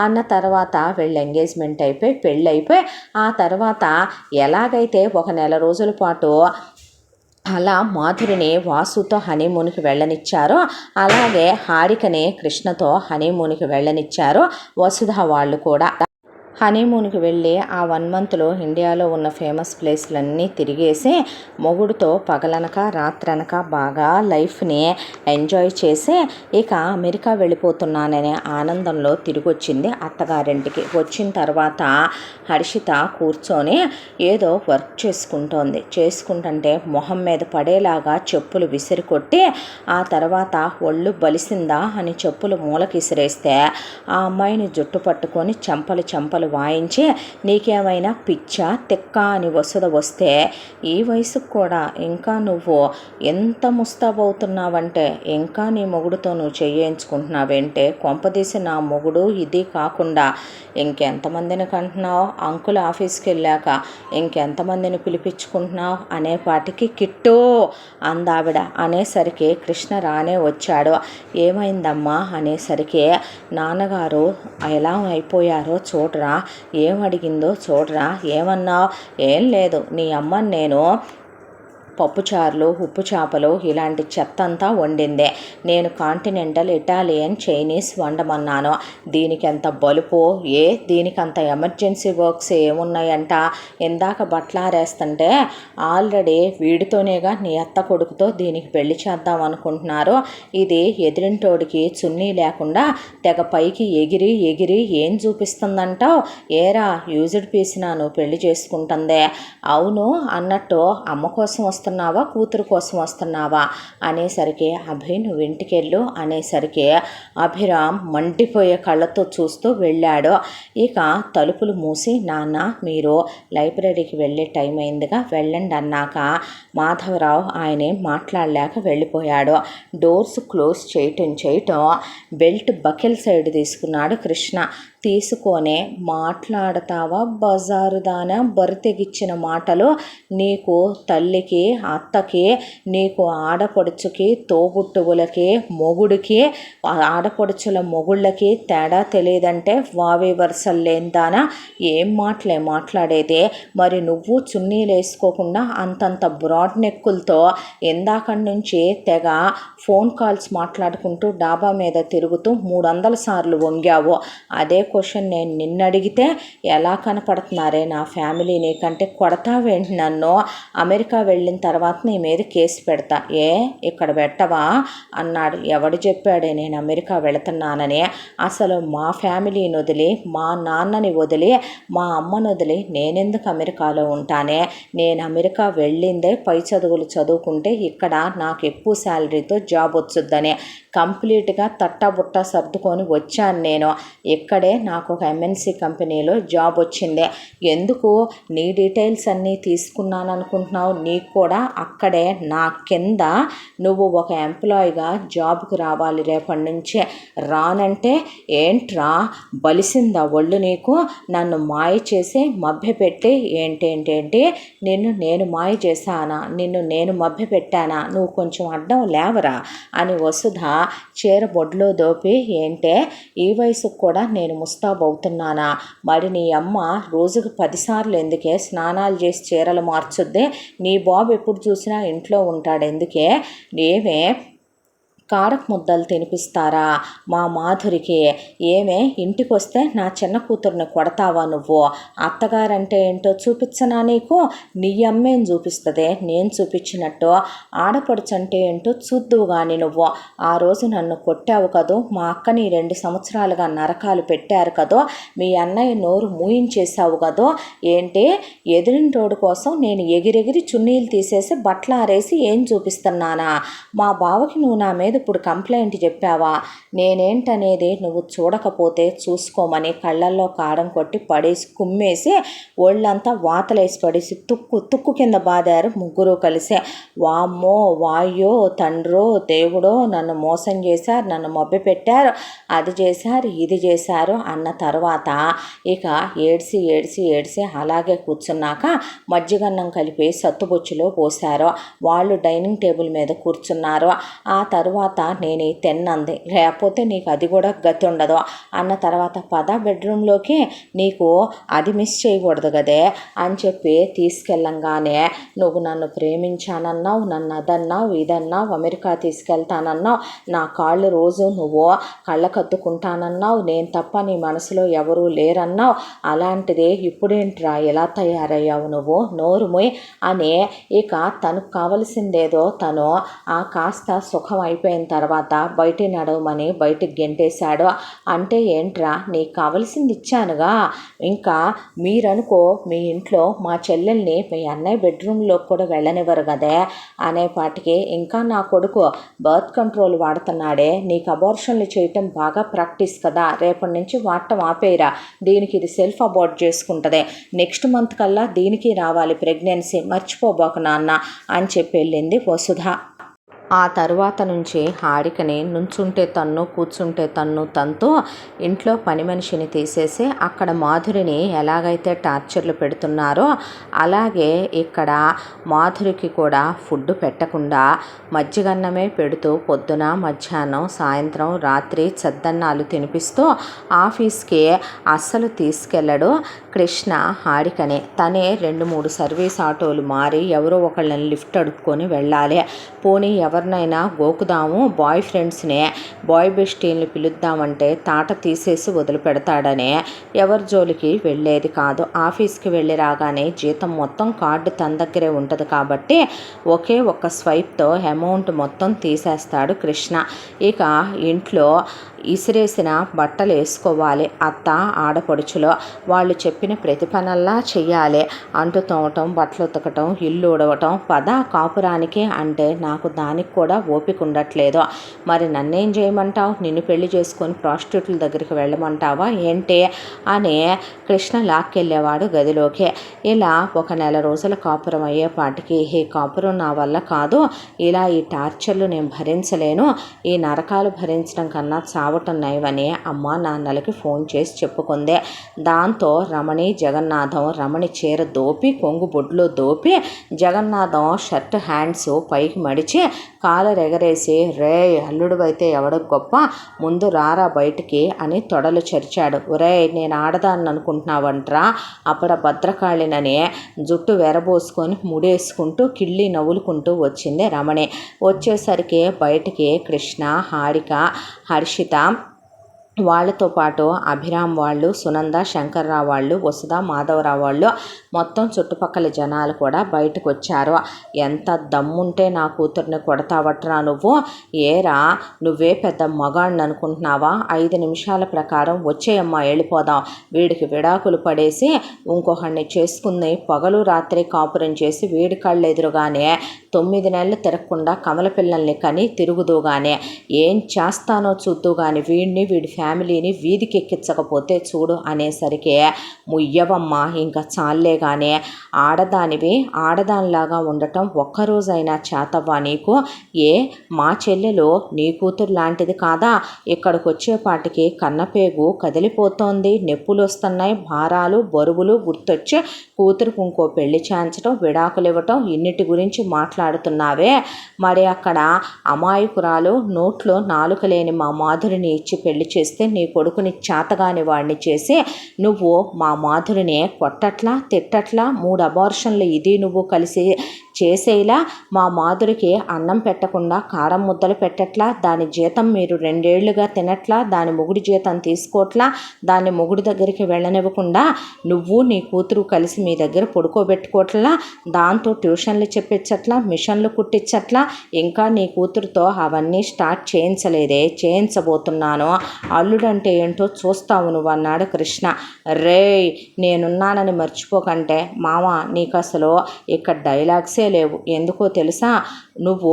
అన్న తర్వాత వీళ్ళు ఎంగేజ్మెంట్ అయిపోయి పెళ్ళి అయిపోయి ఆ తర్వాత ఎలాగైతే ఒక నెల రోజుల పాటు అలా మాధురిని వాసుతో హనీమూన్కి వెళ్ళనిచ్చారో అలాగే హారికని కృష్ణతో హనీమూన్కి వెళ్ళనిచ్చారో వసుధ వాళ్ళు కూడా. హనీమూన్కి వెళ్ళి ఆ 1 మంత్లో ఇండియాలో ఉన్న ఫేమస్ ప్లేస్లన్నీ తిరిగేసి మొగుడుతో పగలనక రాత్రనక బాగా లైఫ్ని ఎంజాయ్ చేసి ఇక అమెరికా వెళ్ళిపోతున్నాననే ఆనందంలో తిరిగి వచ్చింది అత్తగారింటికి. వచ్చిన తర్వాత హర్షిత కూర్చొని ఏదో వర్క్ చేసుకుంటుంటే మొహం మీద పడేలాగా చెప్పులు విసిరి కొట్టి ఆ తర్వాత ఒళ్ళు బలిసిందా అని చెప్పులు మూలకిసిరేస్తే ఆ అమ్మాయిని జుట్టు పట్టుకొని చెంపలు వాయించి నీకేమైనా పిచ్చా తిక్క అని వసుధ వస్తే ఈ వయసుకు కూడా ఇంకా నువ్వు ఎంత ముస్తాబవుతున్నావంటే ఇంకా నీ మొగుడుతో నువ్వు చేయించుకుంటున్నావేంటే కొంపదీసి నా మొగుడు ఇది కాకుండా ఇంకెంతమందిని కంటున్నావు, అంకుల్ ఆఫీస్కి వెళ్ళాక ఇంకెంతమందిని పిలిపించుకుంటున్నావు అనేపాటికి కిట్టో అందావిడ. అనేసరికి కృష్ణ రానే వచ్చాడు. ఏమైందమ్మా అనేసరికి నాన్నగారు ఎలా అయిపోయారో చూడరా, ఏం అడిగిందో చూడరా. ఏమన్నావు? ఏం లేదు, నీ అమ్మని నేను పప్పుచారులు ఉప్పు చేపలు ఇలాంటి చెత్త అంతా వండిందే. నేను కాంటినెంటల్ ఇటాలియన్ చైనీస్ వండమన్నాను. దీనికి ఎంత బలుపు, దీనికంత ఎమర్జెన్సీ వర్క్స్ ఏమున్నాయంట. ఇందాక బట్టలారేస్తుంటే ఆల్రెడీ వీడితోనేగా నీ అత్త కొడుకుతో దీనికి పెళ్లి చేద్దాం అనుకుంటున్నారు. ఇది ఎదిరింటోడికి చున్నీ లేకుండా తెగ పైకి ఎగిరి ఏం చూపిస్తుందంటావు. ఏరా యూజ్డ్ పీస్నా నువ్వు పెళ్లి చేసుకుంటుందే. అవును అన్నట్టు అమ్మ కోసం వస్తున్నావా కూతురు కోసం వస్తున్నావా అనేసరికి అభి నువ్వు ఇంటికెళ్ళు అనేసరికి అభిరామ్ మండిపోయే కళ్ళతో చూస్తూ వెళ్ళాడు. ఇక తలుపులు మూసి నాన్న మీరు లైబ్రరీకి వెళ్ళే టైం అయిందిగా వెళ్ళండి అన్నాక మాధవరావు ఆయనే మాట్లాడలేక వెళ్ళిపోయాడు. డోర్స్ క్లోజ్ చేయటం బెల్ట్ బకెల్ సైడ్ తీసుకున్నాడు కృష్ణ. తీసుకొని మాట్లాడతావా బజారుదానా బరితెగిచ్చిన మాటలు నీకు తల్లికి అత్తకి నీకు ఆడపడుచుకి తోబుట్టువులకి మొగుడికి ఆడపడుచుల మొగుళ్ళకి తేడా తెలియదంటే వావి వరుసలు లేందానా ఏం మాటలే మాట్లాడేది. మరి నువ్వు చున్నీలు వేసుకోకుండా అంతంత బ్రాడ్ నెక్కులతో ఇందాకటి నుంచి తెగ ఫోన్ కాల్స్ మాట్లాడుకుంటూ డాబా మీద తిరుగుతూ 300 సార్లు వంగావు. అదే క్వశ్చన్ నేను నిన్ను అడిగితే ఎలా కనపడుతున్నారే నా ఫ్యామిలీ నీకంటే కొడతావేంటి నన్ను. అమెరికా వెళ్ళిన తర్వాత నీ మీద కేసు పెడతా. ఇక్కడ పెట్టవా అన్నాడు. ఎవడు చెప్పాడే నేను అమెరికా వెళుతున్నానని. అసలు మా ఫ్యామిలీని వదిలి మా నాన్నని వదిలి మా అమ్మని వదిలి నేనెందుకు అమెరికాలో ఉంటానే. నేను అమెరికా వెళ్ళిందే పై చదువులు చదువుకుంటే ఇక్కడ నాకు ఎక్కువ శాలరీతో జాబ్ వచ్చుద్దని కంప్లీట్గా తట్టబుట్ట సర్దుకొని వచ్చాను నేను. ఇక్కడే నాకు ఒక ఎంఎన్సీ కంపెనీలో జాబ్ వచ్చింది. ఎందుకు నీ డీటెయిల్స్ అన్నీ తీసుకున్నాను అనుకుంటున్నావు. నీకు కూడా అక్కడే నా కింద నువ్వు ఒక ఎంప్లాయీగా జాబ్కి రావాలి రేపటి నుంచే. రానంటే ఏంట్రా బలిసిందా ఒళ్ళు నీకు. నన్ను మాయ చేసి మభ్యపెట్టి ఏంటేంటేంటి నిన్ను నేను మాయ చేశానా, నిన్ను నేను మభ్యపెట్టానా, నువ్వు కొంచెం అడ్డం లేవరా అని వసుధ చీర బొడ్లో దోపి ఏంటే ఈ వయసుకు కూడా నేను ముస్తాబవుతున్నానా. మరి నీ అమ్మ రోజుకు 10 సార్లు ఎందుకే స్నానాలు చేసి చీరలు మార్చుద్దే. నీ బాబు ఎప్పుడు చూసినా ఇంట్లో ఉంటాడు ఎందుకే. ఏమే కారపు ముద్దలు తినిపిస్తారా మా మాధురికి? ఏమే ఇంటికి వస్తే నా చిన్న కూతుర్ని కొడతావా నువ్వు? అత్తగారంటే ఏంటో చూపించనా నీకు? నీ అమ్మేం చూపిస్తుంది నేను చూపించినట్టు? ఆడపడుచంటే ఏంటో చూద్దువు కానీ నువ్వు. ఆ రోజు నన్ను కొట్టావు కదూ, మా అక్కని 2 సంవత్సరాలుగా నరకాలు పెట్టారు కదో, మీ అన్నయ్య నోరు మూయించేశావు కదో. ఏంటి ఎదురింటోడు కోసం నేను ఎగిరెగిరి చున్నీలు తీసేసి బట్టలు ఆరేసి ఏం చూపిస్తున్నానా? మా బావకి నువ్వు నా మీద ఇప్పుడు కంప్లైంట్ చెప్పావా? నేనేంటనేది నువ్వు చూడకపోతే చూసుకోమని కళ్ళల్లో కారం కొట్టి పడేసి కుమ్మేసి ఒళ్ళంతా వాతలేసి పడేసి తుక్కు కింద బాదారు ముగ్గురు కలిసి. వామ్మో వాయ్యో తండ్రో దేవుడో, నన్ను మోసం చేశారు, నన్ను మభ్య పెట్టారు, అది చేశారు ఇది చేశారు అన్న తర్వాత ఇక ఏడ్చి ఏడ్చి ఏడ్చి అలాగే కూర్చున్నాక మజ్జిగన్నం కలిపి సత్తుబొచ్చులో పోశారు. వాళ్ళు డైనింగ్ టేబుల్ మీద కూర్చున్నారు. ఆ తర్వాత నేను తిన్నంది, లేకపోతే నీకు అది కూడా గతి ఉండదు అన్న తర్వాత పద బెడ్రూమ్లోకి, నీకు అది మిస్ చేయకూడదు కదే అని చెప్పి తీసుకెళ్ళంగానే నువ్వు నన్ను ప్రేమించానన్నావు, నన్ను అదన్నావు ఇదన్నావు, అమెరికా తీసుకెళ్తానన్నావు, నా కాళ్ళు రోజు నువ్వు కళ్ళకద్దుకుంటానన్నావు, నేను తప్ప నీ మనసులో ఎవరూ లేరన్నావు. అలాంటిది ఇప్పుడేంట్రా ఎలా తయారయ్యావు నువ్వు? నోరుమొయ్ అని ఇక తనకు కావలసిందేదో తను ఆ కాస్త సుఖం అయిపోయిన తర్వాత బయట నడవమని బయటికి గెంటేశాడు. అంటే ఏంట్రా, నీకు కావలసింది ఇచ్చానుగా, ఇంకా మీరనుకో మీ ఇంట్లో మా చెల్లెల్ని మీ అన్నయ్య బెడ్రూమ్లో కూడా వెళ్ళనివ్వరు కదే అనేపాటికి, ఇంకా నా కొడుకు బర్త్ కంట్రోల్ వాడుతున్నాడే, నీకు అబార్షన్లు చేయటం బాగా ప్రాక్టీస్ కదా, రేపటి నుంచి వాడటం ఆపేయరా, దీనికి ఇది సెల్ఫ్ అబార్ట్ చేసుకుంటుంది, నెక్స్ట్ మంత్ కల్లా దీనికి రావాలి ప్రెగ్నెన్సీ, మర్చిపోబాకు నాన్న అని చెప్పి వెళ్ళింది వసుధ. ఆ తరువాత నుంచి హారికని నుంచుంటే తన్ను కూర్చుంటే తన్ను తంతూ ఇంట్లో పని మనిషిని తీసేసి అక్కడ మాధురిని ఎలాగైతే టార్చర్లు పెడుతున్నారో అలాగే ఇక్కడ మాధురికి కూడా ఫుడ్ పెట్టకుండా మజ్జిగన్నమే పెడుతూ పొద్దున మధ్యాహ్నం సాయంత్రం రాత్రి చద్దన్నాలు తినిపిస్తూ ఆఫీస్కి అస్సలు తీసుకెళ్ళడు కృష్ణ హారికని. తనే 2-3 సర్వీస్ ఆటోలు మారి ఎవరో ఒకళ్ళని లిఫ్ట్ అడుక్కొని వెళ్ళాలి. పోనీ ఎవరినైనా గోకుదాము, బాయ్ ఫ్రెండ్స్నే బాయ్ బెస్టీల్ని పిలుద్దామంటే తాట తీసేసి వదిలిపెడతాడనే ఎవరి జోలికి వెళ్ళేది కాదు. ఆఫీస్కి వెళ్ళి రాగానే జీతం మొత్తం కార్డు తన దగ్గరే ఉంటుంది కాబట్టి ఒకే ఒక్క స్వైప్తో అమౌంట్ మొత్తం తీసేస్తాడు కృష్ణ. ఇక ఇంట్లో ఇసిరేసిన బట్టలు వేసుకోవాలి అత్త ఆడపడుచులో, వాళ్ళు చెప్పిన ప్రతి పనల్లా చెయ్యాలి. అంటు తోమటం, బట్టలు ఉతకటం, ఇల్లు ఉడవటం, పద కాపురానికి అంటే నాకు దానికి కూడా ఓపిక ఉండట్లేదు. మరి నన్నేం చేయమంటావు? నిన్ను పెళ్లి చేసుకొని ప్రాస్టిట్యూట్ల దగ్గరికి వెళ్ళమంటావా ఏంటి అని కృష్ణ లాక్కెళ్ళేవాడు గదిలోకి. ఇలా ఒక నెల రోజుల కాపురం అయ్యేపాటికి ఈ కాపురం నా వల్ల కాదు, ఇలా ఈ టార్చర్లు నేను భరించలేను, ఈ నరకాలు భరించడం కన్నా చావటం నయమని అమ్మ నాన్నలకి ఫోన్ చేసి చెప్పుకుంది. దాంతో రమణి చీర దోపి కొంగు బొడ్లో దోపి జగన్నాథం షర్ట్ హ్యాండ్స్ పైకి మడిచి కాలర్ ఎగరేసి, రే అల్లుడు అయితే ఎవడకు గొప్ప, ముందు రారా బయటికి అని తొడలు చరిచాడు. ఒరే నేను ఆడదాన్ని అనుకుంటున్నావంట్రా, అప్పుడ భద్రకాళినని జుట్టు వెరబోసుకొని ముడేసుకుంటూ కిళ్ళి నవ్వులుకుంటూ వచ్చింది రమణి. వచ్చేసరికి బయటికి కృష్ణ, హారిక, హర్షిత, వాళ్ళతో పాటు అభిరామ్ వాళ్ళు, సునంద, శంకర్రావు వాళ్ళు, వసుధ, మాధవరావు వాళ్ళు, మొత్తం చుట్టుపక్కల జనాలు కూడా బయటకు వచ్చారు. ఎంత దమ్ముంటే నా కూతుర్ని కొడతావట్రా నువ్వు? ఏరా నువ్వే పెద్ద మగాడిని అనుకుంటున్నావా? 5 నిమిషాల ప్రకారం వచ్చేయమ్మా వెళ్ళిపోదాం, వీడికి విడాకులు పడేసి ఇంకొకడిని చేసుకుని పగలు రాత్రి కాపురం చేసి వీడి కళ్ళు ఎదురుగానే 9 నెలలు తిరగకుండా కమల పిల్లల్ని కని తిరుగుదూగానే ఏం చేస్తానో చూద్దు కానీ వీడి ఫ్యామిలీని వీధికి ఎక్కించకపోతే చూడు అనేసరికి, ముయ్యవమ్మ ఇంకా చాలే కానీ ఆడదానివి ఆడదానిలాగా ఉండటం ఒక్కరోజైనా చేతవ్వా నీకు? ఏ మా చెల్లెలు నీ కూతురు లాంటిది కాదా? ఇక్కడికి వచ్చేపాటికి కన్నపేగు కదిలిపోతోంది, నొప్పులు వస్తున్నాయి, భారాలు బరువులు గుర్తొచ్చి కూతురుకు ఇంకో పెళ్లి చేయించడం, విడాకులు ఇవ్వటం, ఇన్నిటి గురించి మాట్లాడుతున్నావే. మరి అక్కడ అమాయకురాలు నోట్లో నాలుక లేని మా మాధురిని ఇచ్చి పెళ్లి చేస్తే నీ కొడుకుని చేతగాని వాడిని చేసి నువ్వు మా మాధురిని కొట్టట్లా తిట్టట్లా 3 అబార్షన్లు ఇది నువ్వు కలిసి చేసేలా మా మాధురికి అన్నం పెట్టకుండా కారం ముద్దలు పెట్టట్లా, దాని జీతం మీరు 2 ఏళ్లుగా తినట్లా, దాని మొగుడి జీతం తీసుకోవట్లా, దాన్ని మొగుడి దగ్గరికి వెళ్ళనివ్వకుండా నువ్వు నీ కూతురు కలిసి మీ దగ్గర పడుకోబెట్టుకోవట్లా, దాంతో ట్యూషన్లు చెప్పించట్లా, మిషన్లు కుట్టించట్లా, ఇంకా నీ కూతురుతో అవన్నీ స్టార్ట్ చేయించలేదే, చేయించబోతున్నాను, అల్లుడంటే ఏంటో చూస్తావు నువ్వు అన్నాడు కృష్ణ. రేయ్ నేనున్నానని మర్చిపోకంటే మామ, నీకు అసలు ఇక్కడ డైలాగ్సే లేవు. ఎందుకో తెలుసా, నువ్వు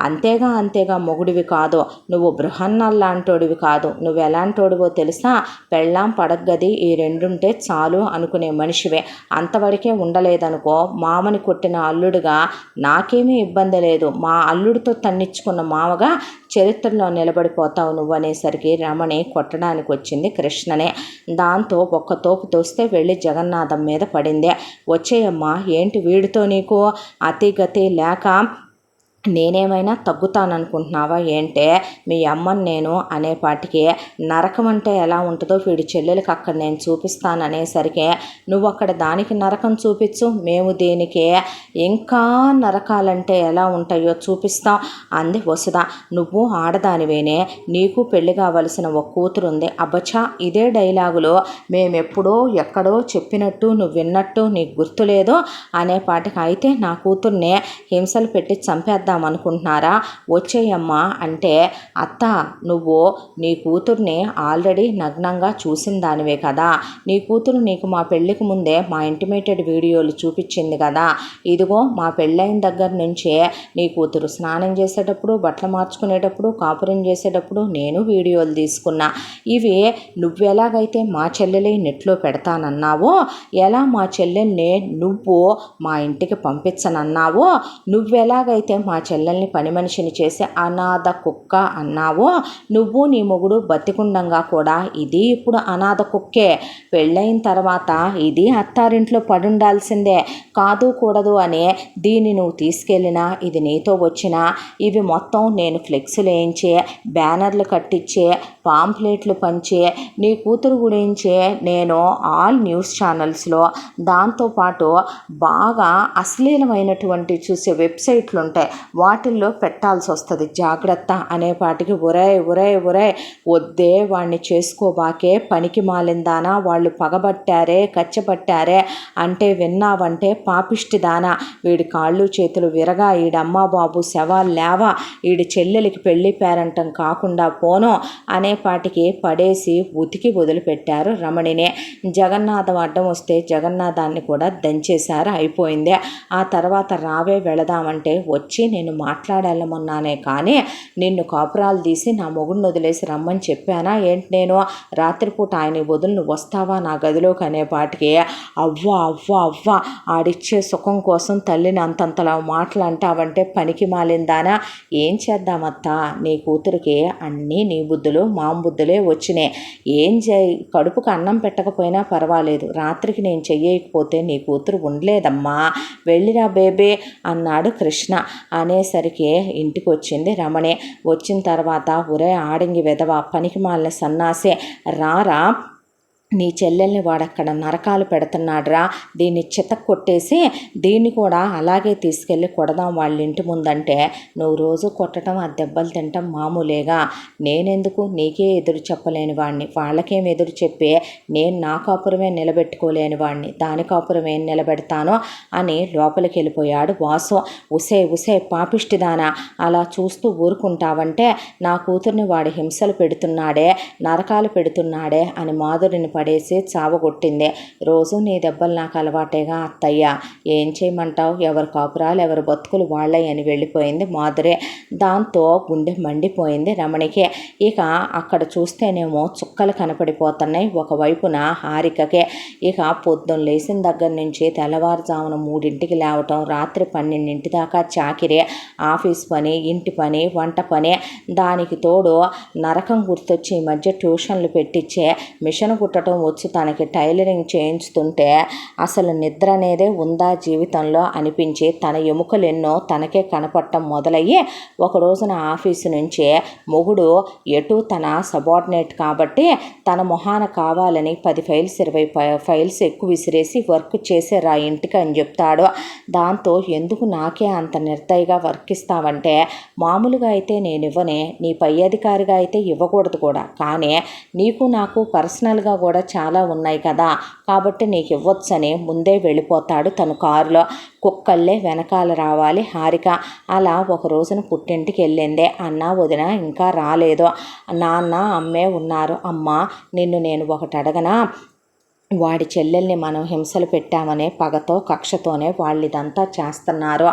అంతేగా మొగుడివి కాదు, నువ్వు బృహన్నల్లాంటోడివి కాదు, నువ్వు ఎలాంటోడివో తెలుసా, పెళ్ళాం పడగ్గది ఈ రెండుంటే చాలు అనుకునే మనిషివే. అంతవరకే ఉండలేదనుకో, మామని కొట్టిన అల్లుడుగా నాకేమీ ఇబ్బంది లేదు, మా అల్లుడితో తన్నిచ్చుకున్న మామగా చరిత్రలో నిలబడిపోతావు నువ్వు అనేసరికి రమణి కొట్టడానికి వచ్చింది కృష్ణనే. దాంతో ఒక్క తోపు తోస్తే వెళ్ళి జగన్నాథం మీద పడింది. వచ్చేయమ్మా, ఏంటి వీడితో నీకు అతిగతి లేక నేనేమైనా తగ్గుతాననుకుంటున్నావా ఏంటే, మీ అమ్మని నేను అనేపాటికి నరకం అంటే ఎలా ఉంటుందో వీడి చెల్లెలకి అక్కడ నేను చూపిస్తాననేసరికి నువ్వు అక్కడ దానికి నరకం చూపించు, మేము దీనికి ఇంకా నరకాలంటే ఎలా ఉంటాయో చూపిస్తాం అంది వసుధ. నువ్వు ఆడదానివేనే, నీకు పెళ్లి కావలసిన ఒక కూతురు ఉంది. అబ్బచ్చా, ఇదే డైలాగులో మేమెప్పుడో ఎక్కడో చెప్పినట్టు నువ్వు విన్నట్టు నీకు గుర్తులేదో అనేపాటికి, అయితే నా కూతుర్నే హింసలు పెట్టి చంపేద్దాం అనుకుంటున్నారా, వచ్చేయమ్మా అంటే, అత్త నువ్వు నీ కూతుర్ని ఆల్రెడీ నగ్నంగా చూసిన దానివే కదా, నీ కూతురు నీకు మా పెళ్ళికి ముందే మా ఇంటిమేటెడ్ వీడియోలు చూపించింది కదా, ఇదిగో మా పెళ్ళైన దగ్గర నుంచే నీ కూతురు స్నానం చేసేటప్పుడు, బట్టలు మార్చుకునేటప్పుడు, కాపురం చేసేటప్పుడు నేను వీడియోలు తీసుకున్నా. ఇవి నువ్వెలాగైతే మా చెల్లెలి నెట్లో పెడతానన్నావో, ఎలా మా చెల్లెల్ని నువ్వు మా ఇంటికి పంపించనన్నావో, నువ్వెలాగైతే మా చెల్లెల్ని పని మనిషిని చేసి అనాథ కుక్క అన్నావో, నువ్వు నీ మొగుడు బతికుండంగా కూడా ఇది ఇప్పుడు అనాథ కుక్కే, పెళ్ళైన తర్వాత ఇది అత్తారింట్లో పడుండాల్సిందే, కాదు కూడదు అని దీన్ని నువ్వు తీసుకెళ్ళినా, ఇది నీతో వచ్చినా, ఇవి మొత్తం నేను ఫ్లెక్స్లు వేయించే, బ్యానర్లు కట్టించే, పాంప్లెట్లు పంచే, నీ కూతురు గురించే నేను ఆల్ న్యూస్ ఛానల్స్లో, దాంతోపాటు బాగా అశ్లీలమైనటువంటి చూసే వెబ్సైట్లు ఉంటాయి, వాటిల్లో పెట్టాల్సి వస్తుంది, జాగ్రత్త అనేపాటికి ఒరే వద్దే, వాడిని చేసుకోబాకే, పనికి మాలిందానా, వాళ్ళు పగబట్టారే, కచ్చబట్టారే అంటే విన్నావంటే పాపిష్టిదానా, వీడి కాళ్ళు చేతులు విరగా, ఈడమ్మా బాబు శవాలు లేవా, వీడి చెల్లెలికి పెళ్లి పేరంటం కాకుండా పోను అనేపాటికి పడేసి ఉతికి వదిలిపెట్టారు రమణినే. జగన్నాథం అడ్డం వస్తే జగన్నాథాన్ని కూడా దంచేశారు, అయిపోయిందే. ఆ తర్వాత రావే వెళదామంటే వచ్చి నేను మాట్లాడాలమన్నానే కానీ నిన్ను కాపురాలు తీసి నా మొగుడిని వదిలేసి రమ్మని చెప్పానా ఏంటి, నేను రాత్రిపూట ఆయన వదులు నువ్వు వస్తావా నా గదిలోకి అనేపాటికి, అవ్వ ఆడిచ్చే సుఖం కోసం తల్లిని అంతంతలా మాటలు అంటావంటే పనికి మాలిందానా, ఏం చేద్దామత్తా, నీ కూతురికి అన్నీ నీ బుద్ధులు మాం బుద్ధులే వచ్చినాయి, ఏం కడుపుకు అన్నం పెట్టకపోయినా పర్వాలేదు, రాత్రికి నేను చెయ్యకపోతే నీ కూతురు ఉండలేదమ్మా, వెళ్ళిరా బేబే అన్నాడు కృష్ణ. అనేసరికి ఇంటికి వచ్చింది రమణి. వచ్చిన తర్వాత ఒరే ఆడంగి వెధవ, పనికి మాలిన సన్నాసే, రారా నీ చెల్లెల్ని వాడక్కడ నరకాలు పెడుతున్నాడురా, దీన్ని చిత కొట్టేసి దీన్ని కూడా అలాగే తీసుకెళ్ళి కొడదాం వాళ్ళ ఇంటి ముందంటే, నువ్వు రోజు కొట్టడం ఆ దెబ్బలు తింటాం మామూలేగా, నేనెందుకు నీకే ఎదురు చెప్పలేని వాడిని, వాళ్ళకేం ఎదురు చెప్పి నేను నా కాపురమే నిలబెట్టుకోలేని వాడిని, దాని కాపురం ఏం నిలబెడతానో అని లోపలికి వెళ్ళిపోయాడు వాసు. ఉసే పాపిష్టిదానా, అలా చూస్తూ ఊరుకుంటావంటే నా కూతుర్ని వాడి హింసలు పెడుతున్నాడే, నరకాలు పెడుతున్నాడే అని మాధురిని పడేసి చావగొట్టింది. రోజు నీ దెబ్బలు నాకు అలవాటేగా అత్తయ్య, ఏం చేయమంటావు, ఎవరి కాపురాలు ఎవరి బతుకులు వాళ్ళే అని వెళ్ళిపోయింది మాధురే. దాంతో గుండె మండిపోయింది రమణికి. ఇక అక్కడ చూస్తేనేమో చుక్కలు కనపడిపోతున్నాయి ఒకవైపున హారికకే. ఇక పొద్దున్న లేచిన దగ్గర నుంచి తెల్లవారుజామున 3ంటికి లేవటం, రాత్రి 12 దాకా చాకిరే, ఆఫీస్ పని, ఇంటి పని, వంట పని, దానికి తోడు నరకం గుర్తొచ్చి ఈ మధ్య ట్యూషన్లు పెట్టించే, మిషన్ కుట్టడం కుట్టడం వచ్చు, తనకి టైలరింగ్ చేయించుతుంటే అసలు నిద్ర అనేదే ఉందా జీవితంలో అనిపించి తన ఎముకలు ఎన్నో తనకే కనపడటం మొదలయ్యి ఒక రోజున ఆఫీసు నుంచే మొగుడు ఎటు తన సబార్డినేట్ కాబట్టి తన మొహాన కావాలని 10 ఫైల్స్ 20 ఫైల్స్ ఎక్కువ విసిరేసి వర్క్ చేసే రా ఇంటికి అని చెప్తాడు. దాంతో ఎందుకు నాకే అంత నిర్దయగా వర్క్ ఇస్తావంటే, మామూలుగా అయితే నేను ఇవ్వనే, నీ పై అధికారిగా అయితే ఇవ్వకూడదు కూడా, కానీ నీకు నాకు పర్సనల్గా కూడా చాలా ఉన్నాయి కదా, కాబట్టి నీకు ఇవ్వచ్చని ముందే వెళ్ళిపోతాడు తను కారులో. కుక్కల్లే వెనకాల రావాలి హారిక. అలా ఒక రోజున పుట్టింటికి వెళ్ళిందే. అన్న వదిన ఇంకా రాలేదు, నాన్న అమ్మే ఉన్నారు. అమ్మ నిన్ను నేను ఒకటి అడగనా, వాడి చెల్లెల్ని మనం హింసలు పెట్టామనే పగతో కక్షతోనే వాళ్ళు ఇదంతా చేస్తున్నారు.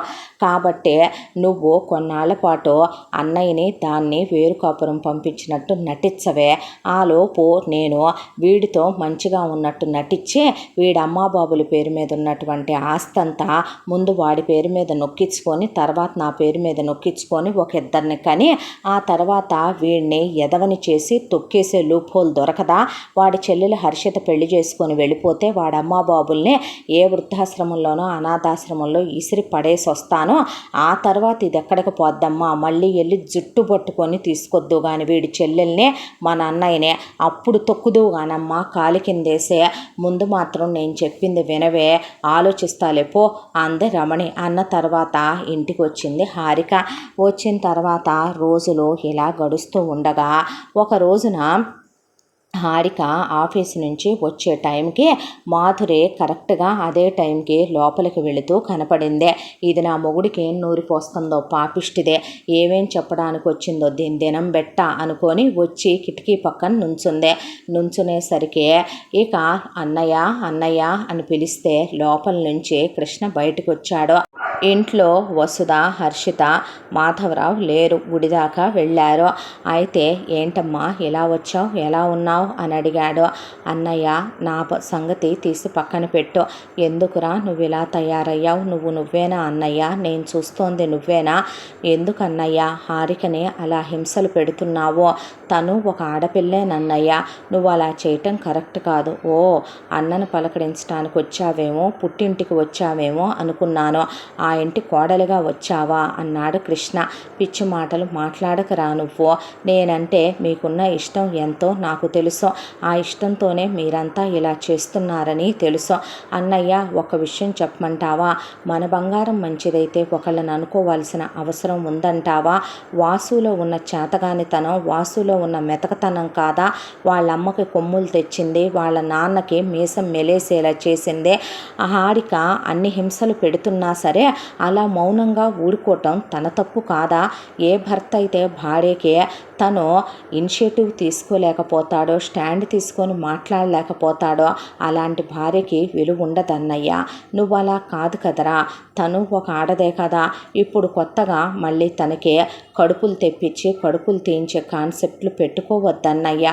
కాబట్టి నువ్వు కొన్నాళ్ల పాటు అన్నయ్యని దాన్ని వేరు కాపురం పంపించినట్టు నటించవే. ఆలోపు నేను వీడితో మంచిగా ఉన్నట్టు నటించి వీడి అమ్మాబాబుల పేరు మీద ఉన్నటువంటి ఆస్తంతా ముందు వాడి పేరు మీద నొక్కించుకొని తర్వాత నా పేరు మీద నొక్కించుకొని ఒక ఇద్దరిని కని ఆ తర్వాత వీడిని ఎదవని చేసి తొక్కేసే లూప్ హోల్ దొరకదా? వాడి చెల్లెలు హర్షిత పెళ్లి చేసుకొని వెళ్ళిపోతే వాడి అమ్మాబాబుల్ని ఏ వృద్ధాశ్రమంలోనో అనాథాశ్రమంలో ఇసిరి పడేసి వస్తాను. ఆ తర్వాత ఇది ఎక్కడికి పోద్దమ్మా, మళ్ళీ వెళ్ళి జుట్టు పట్టుకొని తీసుకొద్దు కానీ వీడి చెల్లెల్ని మన అన్నయ్యనే, అప్పుడు తొక్కుదు కానమ్మా కాలి కిందేసే. ముందు మాత్రం నేను చెప్పింది వినవే, ఆలోచిస్తాలే పో అంది రమణి. అన్న తర్వాత ఇంటికి వచ్చింది హారిక. వచ్చిన తర్వాత రోజులు ఇలా గడుస్తూ ఉండగా ఒక రోజున హారిక ఆఫీస్ నుంచి వచ్చే టైంకి మాధురి కరెక్ట్గా అదే టైంకి లోపలికి వెళుతూ కనపడిందే. ఇది నా మొగుడికి ఏం నూరిపోస్తుందో పాపిష్టిదే, ఏమేం చెప్పడానికి వచ్చిందో దీని దినం బెట్ట అనుకొని వచ్చి కిటికీ పక్కన నుంచునేసరికి ఇక అన్నయ్య అన్నయ్య అని పిలిస్తే లోపల నుంచి కృష్ణ బయటకు వచ్చాడు. ఇంట్లో వసుధ, హర్షిత, మాధవరావు లేరు, గుడిదాకా వెళ్ళారు. అయితే ఏంటమ్మా ఇలా వచ్చావు, ఎలా ఉన్నావు అని అడిగాడు. అన్నయ్య నా సంగతి తీసి పక్కన పెట్టు, ఎందుకురా నువ్వు ఇలా తయారయ్యావు, నువ్వేనా అన్నయ్య, నేను చూస్తోంది నువ్వేనా, ఎందుకు అన్నయ్య హారికని అలా హింసలు పెడుతున్నావు, తను ఒక ఆడపిల్లేనన్నయ్య, నువ్వు అలా చేయటం కరెక్ట్ కాదు. ఓ అన్నను పలకరించడానికి వచ్చావేమో, పుట్టింటికి వచ్చావేమో అనుకున్నాను, ఆ ఇంటి కోడలిగా వచ్చావా అన్నాడు కృష్ణ. పిచ్చి మాటలు మాట్లాడకరా నువ్వు, నేనంటే మీకున్న ఇష్టం ఎంతో నాకు తెలుసు, ఆ ఇష్టంతోనే మీరంతా ఇలా చేస్తున్నారని తెలుసు. అన్నయ్య ఒక విషయం చెప్పమంటావా, మన బంగారం మంచిదైతే ఒకళ్ళని అనుకోవాల్సిన అవసరం ఉందంటావా? వాసులో ఉన్న చేతగానితనం, వాసులో ఉన్న మెతకతనం కాదా వాళ్ళమ్మకి కొమ్ములు తెచ్చింది, వాళ్ళ నాన్నకి మీసం మెలేసేలా చేసిందే? హారిక అన్ని హింసలు పెడుతున్నా సరే అలా మౌనంగా ఊరుకోవటం తన తప్పు కాదా? ఏ భర్త అయితే భార్యకి తను ఇనిషియేటివ్ తీసుకోలేకపోతాడో, స్టాండ్ తీసుకొని మాట్లాడలేకపోతాడో అలాంటి భార్యకి విలువ ఉండదన్నయ్య. నువ్వు అలా కాదు కదరా, తను ఒక ఆడదే కదా, ఇప్పుడు కొత్తగా మళ్ళీ తనకి కడుపులు తెప్పించి కడుపులు తీయించే కాన్సెప్ట్లు పెట్టుకోవద్దన్నయ్య.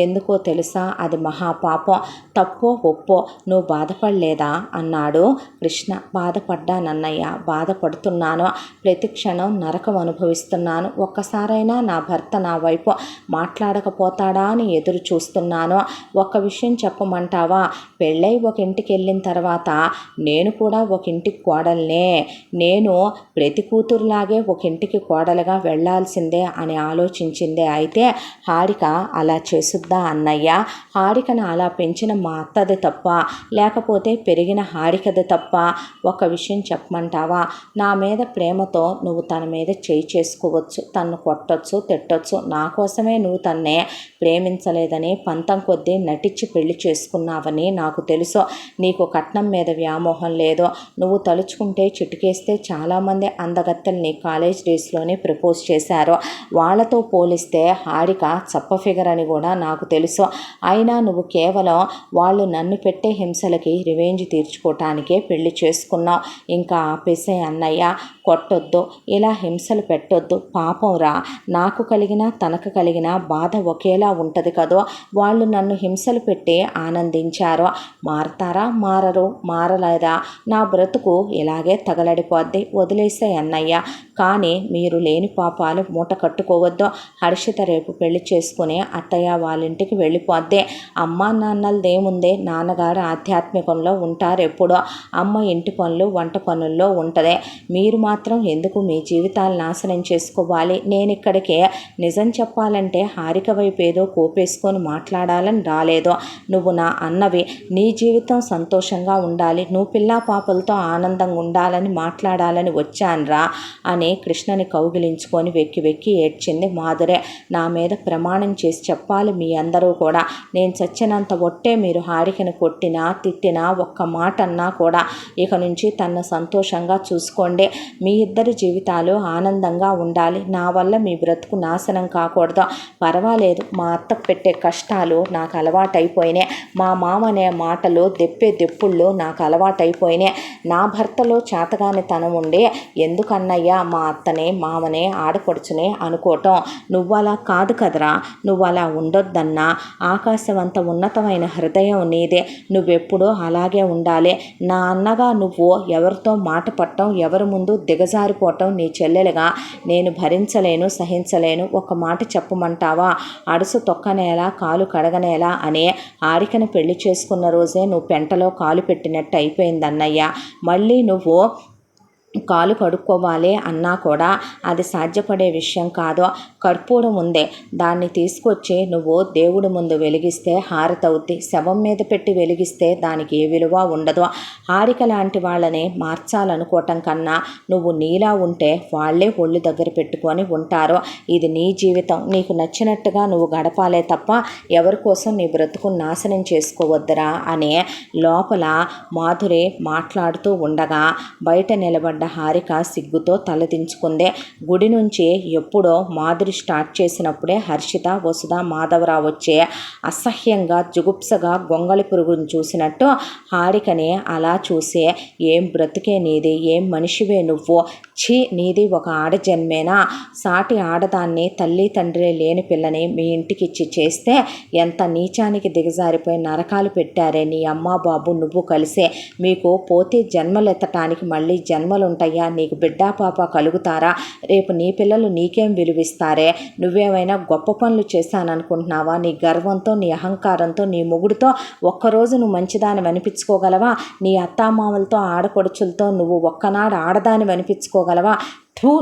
ఎందుకో తెలుసా, అది మహాపాపం, తప్పో ఒప్పో నువ్వు బాధపడలేదా అన్నాడు కృష్ణ. బాధపడ్డానన్నయ్య, బాధపడుతున్నాను, ప్రతి క్షణం నరకం అనుభవిస్తున్నాను, ఒక్కసారైనా నా భర్త నా వైపు మాట్లాడకపోతాడా అని ఎదురు చూస్తున్నాను. ఒక్క విషయం చెప్పమంటావా, పెళ్ళై ఒక ఇంటికి వెళ్ళిన తర్వాత నేను కూడా ఒక ఇంటికి కోడల్నే, నేను ప్రతి కూతురులాగే ఒక ఇంటికి కోడలుగా వెళ్లాల్సిందే అని ఆలోచించిందే. అయితే హారిక అలా చేసుద్దా అన్నయ్య? హారికను అలా పెంచిన మా అత్తది తప్ప, లేకపోతే పెరిగిన హారికది తప్ప? ఒక విషయం చెప్పమంటావా, నా మీద ప్రేమతో నువ్వు తన మీద చేయి చేసుకోవచ్చు, తన్ను కొట్టొచ్చు, తిట్టొచ్చు, నా కోసమే నువ్వు తన్నే ప్రేమించలేదని పంతం కొద్దీ నటించి పెళ్లి చేసుకున్నావని నాకు తెలుసు. నీకు కట్నం మీద వ్యామోహం లేదు, నువ్వు తలుచుకుంటే చిటికేస్తే చాలామంది అందగత్తెల్ని కాలేజ్ డేస్లోనే ప్రపోజ్ చేశారు, వాళ్ళతో పోలిస్తే హారిక చప్ప ఫిగర్ అని కూడా నాకు తెలుసు. అయినా నువ్వు కేవలం వాళ్ళు నన్ను పెట్టే హింసలకి రివెంజ్ తీర్చుకోవటానికే పెళ్లి చేసుకున్నావు, ఇంకా ఆపేసి ఆపేసే అన్నయ్య, కొట్టొద్దు, ఇలా హింసలు పెట్టొద్దు, పాపంరా. నాకు కలిగిన తనకు కలిగిన బాధ ఒకేలా ఉంటుంది కదో. వాళ్ళు నన్ను హింసలు పెట్టి ఆనందించారు, మారతారా? మారరు. మారలేదా? నా బ్రతుకు ఇలాగే తగలడిపోద్ది, వదిలేసే అన్నయ్య. కానీ మీరు లేని పాపాలు మూట కట్టుకోవద్దు. హర్షిత రేపు పెళ్లి చేసుకుని అత్తయ్య వాళ్ళింటికి వెళ్ళిపోద్ది. అమ్మా నాన్నలదేముందే, నాన్నగారు ఆధ్యాత్మికంలో ఉంటారు ఎప్పుడో, అమ్మ ఇంటి పనులు వంట పనుల్లో ఉంటుంది. మీరు మాత్రం ఎందుకు మీ జీవితాలు నాశనం చేసుకోవాలి? నేను ఇక్కడికి నిజం చెప్పాలంటే హారిక వైపు ఏదో కోపేసుకొని మాట్లాడాలని రాలేదు. నువ్వు నా అన్నవి, నీ జీవితం సంతోషంగా ఉండాలి, నువ్వు పిల్లా పాపలతో ఆనందంగా ఉండాలని మాట్లాడాలని వచ్చానురా అని కృష్ణని కౌగిలించుకొని వెక్కి వెక్కి ఏడ్చింది మాధురే. నా మీద ప్రమాణం చేసి చెప్పాలి మీ అందరూ కూడా, నేను చచ్చినంత ఒట్టే మీరు హారికని కొట్టినా తిట్టినా ఒక్క మాట అన్నా కూడా ఇక నుంచి తన సంతోషంగా చూసుకోండి. మీ ఇద్దరి జీవితాలు ఆనందంగా ఉండాలి. నా వల్ల మీ బ్రతుకు నాశనం కాకూడదు. పర్వాలేదు, మా అత్తకు పెట్టే కష్టాలు నాకు అలవాటైపోయినాయి. మా మామనే మాటలు దెప్పుళ్ళు నాకు అలవాటైపోయినాయి. నా భర్తలో చేతగానితనం ఉండి ఎందుకన్నయ్యా మా అత్తనే మామనే ఆడపడుచునే అనుకోవటం? నువ్వలా కాదు కదరా, నువ్వలా ఉండొద్దన్నా. ఆకాశమంత ఉన్నతమైన హృదయం నీదే, నువ్వెప్పుడూ అలాగే ఉండాలి. నా అన్నగా నువ్వు ఎవరితో మాట పట్టడం, ఎవరి ముందు దిగజారిపోవటం నీ చెల్లెలుగా నేను భరించలేను, సహించలేను. ఒక మాట చెప్పమంటావా? అడుసు తొక్కనేలా కాలు కడగనేలా అని హారికను పెళ్లి చేసుకున్న రోజే నువ్వు పెంటలో కాలు పెట్టినట్టు అయిపోయిందన్నయ్య. మళ్ళీ నువ్వు కాలు కడుక్కోవాలి అన్నా కూడా అది సాధ్యపడే విషయం కాదు. కర్పూరం ఉందే, దాన్ని తీసుకొచ్చి నువ్వు దేవుడి ముందు వెలిగిస్తే హారతవుద్ది. శవం మీద పెట్టి వెలిగిస్తే దానికి ఏ విలువ ఉండదు. హారిక లాంటి వాళ్ళని మార్చాలనుకోవటం కన్నా నువ్వు నీలా ఉంటే వాళ్ళే ఒళ్ళు దగ్గర పెట్టుకొని ఉంటారు. ఇది నీ జీవితం, నీకు నచ్చినట్టుగా నువ్వు గడపాలే తప్ప ఎవరి కోసం నీ బ్రతుకు నాశనం చేసుకోవద్దురా అని లోపల మాధురి మాట్లాడుతూ ఉండగా బయట నిలబడ్డ హారిక సిగ్గుతో తలదించుకుంది. గుడి నుంచి ఎప్పుడో మాధురి స్టార్ట్ చేసినప్పుడే హర్షిత, వసుధ, మాధవరావు వచ్చే అసహ్యంగా జుగుప్సగా గొంగళి పురుగును చూసినట్టు హారికని అలా చూసి, ఏం బ్రతుకే నీది, ఏం మనిషివే నువ్వు, ఛీ నీది ఒక ఆడజన్మేనా, సాటి ఆడదాన్ని తల్లి తండ్రి లేని పిల్లని మీ ఇంటికిచ్చి చేస్తే ఎంత నీచానికి దిగజారిపోయి నరకాలు పెట్టారే నీ అమ్మ బాబు నువ్వు కలిసే. మీకు పోతే జన్మలెత్తటానికి మళ్ళీ జన్మలుంటాయా? నీకు బిడ్డా పాప కలుగుతారా? రేపు నీ పిల్లలు నీకేం విలువిస్తారే? నువ్వేమైనా గొప్ప పనులు చేశాననుకుంటున్నావా? నీ గర్వంతో, నీ అహంకారంతో, నీ మొగుడుతో ఒక్కరోజు నువ్వు మంచిదాన్ని అనిపించుకోగలవా? నీ అత్తామామలతో, ఆడపడుచులతో నువ్వు ఒక్కనాడు ఆడదాన్ని అనిపించుకోగలవా?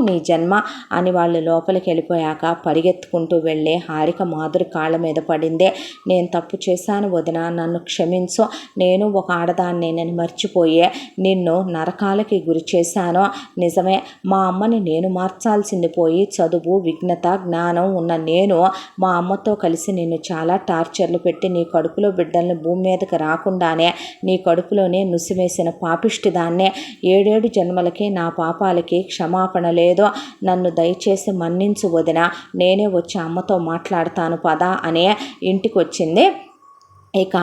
నీ జన్మ అని వాళ్ళు లోపలికి వెళ్ళిపోయాక పరిగెత్తుకుంటూ వెళ్ళే హారిక మాధురి కాళ్ళ మీద పడిందే. నేను తప్పు చేశాను వదిన, నన్ను క్షమించు. నేను ఒక ఆడదాన్ని నేను మర్చిపోయే నిన్ను నరకాలకి గురి చేశాను. నిజమే, మా అమ్మని నేను మార్చాల్సింది పోయి చదువు, విఘ్నత, జ్ఞానం ఉన్న నేను మా అమ్మతో కలిసి నిన్ను చాలా టార్చర్లు పెట్టి నీ కడుపులో బిడ్డల్ని భూమి మీదకి రాకుండానే నీ కడుపులోనే నుసివేసిన పాపిష్టిదాన్నే. 7 జన్మలకి నా పాపాలకి క్షమాపణ లేదో, నన్ను దయచేసి మన్నించు వదిన, నేనే వచ్చి అమ్మతో మాట్లాడతాను పదా అనే ఇంటికి వచ్చింది. ఇక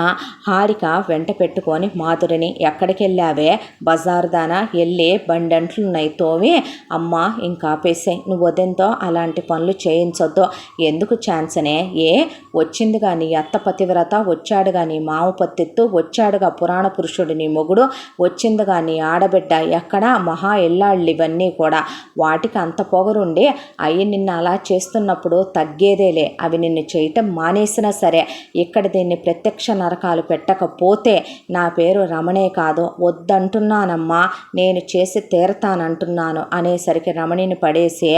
హారిక వెంట పెట్టుకొని మాధురిని, ఎక్కడికి వెళ్ళావే బజారుదానా, వెళ్ళి బండంట్లున్నాయి తోవి అమ్మ ఇంకాపేసే, నువ్వు వదినతో అలాంటి పనులు చేయించొద్దు. ఎందుకు ఛాన్సనే? ఏ వచ్చిందిగా నీ అత్త పతివ్రత, వచ్చాడుగా నీ మామ పత్తిత్తు, వచ్చాడుగా పురాణ పురుషుడు నీ మొగుడు, వచ్చిందిగా నీ ఆడబిడ్డ, ఎక్కడ మహా ఎల్లాళ్ళు ఇవన్నీ కూడా. వాటికి అంత పొగరుండి అయ్యి నిన్ను అలా చేస్తున్నప్పుడు తగ్గేదేలే. అవి నిన్ను చేయటం మానేసినా సరే ఇక్కడ దీన్ని ప్రత్యక్ష నరకాలు పెట్టకపోతే నా పేరు రమణే కాదు. వద్దంటున్నానమ్మా, నేను చేసి తీరతానంటున్నాను అనేసరికి రమణిని పడేసి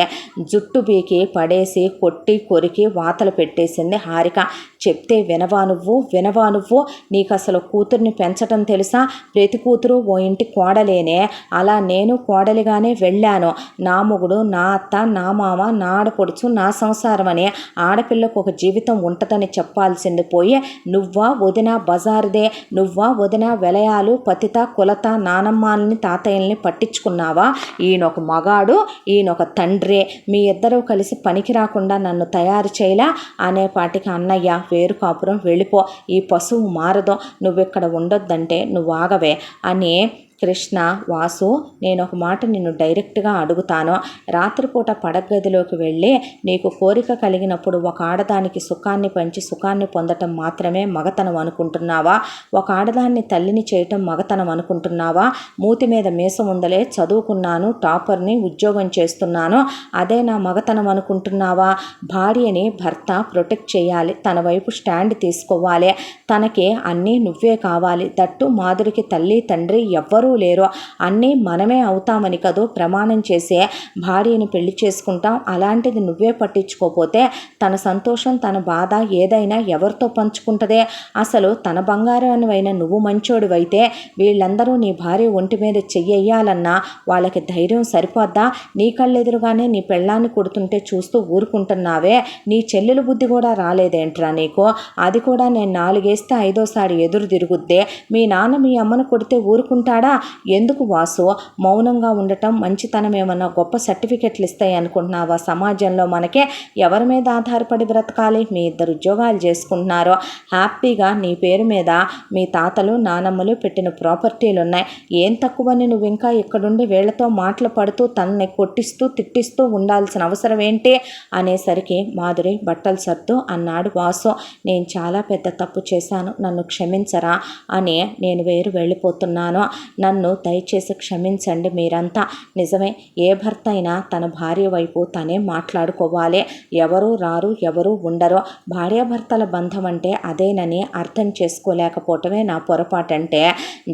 జుట్టు బీకి పడేసి కొట్టి కొరికి వాతలు పెట్టేసింది హారిక. చెప్తే వినవా నువ్వు? నీకు అసలు కూతుర్ని పెంచటం తెలుసా? ప్రతి కూతురు ఓ ఇంటి కోడలేనే. అలా నేను కోడలిగానే వెళ్ళాను. నా మొగుడు, నా అత్త, నా మామ, నా ఆడపడుచు, నా సంసారం అనే ఆడపిల్లకు ఒక జీవితం ఉంటుందని చెప్పాల్సింది పోయి నువ్వా వదిన బజారుదే, నువ్వా వదిన వెలయాలు, పతిత, కులత, నానమ్మాలని, తాతయ్యల్ని పట్టించుకున్నావా? ఈయనొక మగాడు, ఈయనొక తండ్రే, మీ ఇద్దరూ కలిసి పనికి రాకుండా నన్ను తయారు చేయలా అనేపాటికి అన్నయ్య వేరు కాపురం వెళ్ళిపో, ఈ పశువు మారదు, నువ్విక్కడ ఉండొద్దంటే నువ్వు ఆగవే అని కృష్ణ, వాసు, నేను ఒక మాట నిన్ను డైరెక్ట్గా అడుగుతాను. రాత్రిపూట పడగదిలోకి వెళ్ళి నీకు కోరిక కలిగినప్పుడు ఒక ఆడదానికి సుఖాన్ని పంచి సుఖాన్ని పొందటం మాత్రమే మగతనం అనుకుంటున్నావా? ఒక ఆడదాన్ని తల్లిని చేయటం మగతనం అనుకుంటున్నావా? మూతి మీద మీసం ఉందలే, చదువుకున్నాను, టాపర్ని, ఉద్యోగం చేస్తున్నాను, అదే నా మగతనం అనుకుంటున్నావా? భార్యని భర్త ప్రొటెక్ట్ చేయాలి, తన వైపు స్టాండ్ తీసుకోవాలి, తనకి అన్నీ నువ్వే కావాలి. దట్టు మాధురికి తల్లి తండ్రి ఎవ్వరూ లేరు, అన్నీ మనమే అవుతామని కదూ ప్రమాణం చేసే భార్యని పెళ్లి చేసుకుంటాం. అలాంటిది నువ్వే పట్టించుకోపోతే తన సంతోషం తన బాధ ఏదైనా ఎవరితో పంచుకుంటుందే? అసలు తన బంగారానివైన నువ్వు మంచోడివైతే వీళ్ళందరూ నీ భార్య ఒంటి మీద చెయ్యాలన్నా వాళ్ళకి ధైర్యం సరిపోద్దా? నీ కళ్ళెదురుగానే నీ పెళ్ళాన్ని కొడుతుంటే చూస్తూ ఊరుకుంటున్నావే, నీ చెల్లెలు బుద్ధి కూడా రాలేదేంట్రా నీకు? అది కూడా నేను 4 వేస్తే 5ఓసారి ఎదురు తిరుగుద్దే. మీ నాన్న మీ అమ్మను కొడితే ఊరుకుంటాడా? ఎందుకు వాసు మౌనంగా ఉండటం? మంచితనం ఏమన్నా గొప్ప సర్టిఫికెట్లు ఇస్తాయి అనుకుంటున్నావా? సమాజంలో మనకే ఎవరి మీద ఆధారపడి బ్రతకాలి? మీ ఇద్దరు ఉద్యోగాలు చేసుకుంటున్నారు, హ్యాపీగా నీ పేరు మీద మీ తాతలు నానమ్మలు పెట్టిన ప్రాపర్టీలు ఉన్నాయి. ఏం తక్కువని నువ్వు ఇంకా ఇక్కడుండి వీళ్లతో మాటలు పడుతూ తనని కొట్టిస్తూ తిట్టిస్తూ ఉండాల్సిన అవసరం ఏంటి? అనేసరికి మాధురి బట్టలు సర్దు అన్నాడు వాసు. నేను చాలా పెద్ద తప్పు చేశాను, నన్ను క్షమించరా అని నేను వెళ్ళిపోతున్నాను. నన్ను దయచేసి క్షమించండి మీరంతా. నిజమే, ఏ భర్త అయినా తన భార్య వైపు తనే మాట్లాడుకోవాలి. ఎవరూ రారు, ఎవరూ ఉండరు. భార్యాభర్తల బంధం అంటే అదేనని అర్థం చేసుకోలేకపోవటమే నా పొరపాటంటే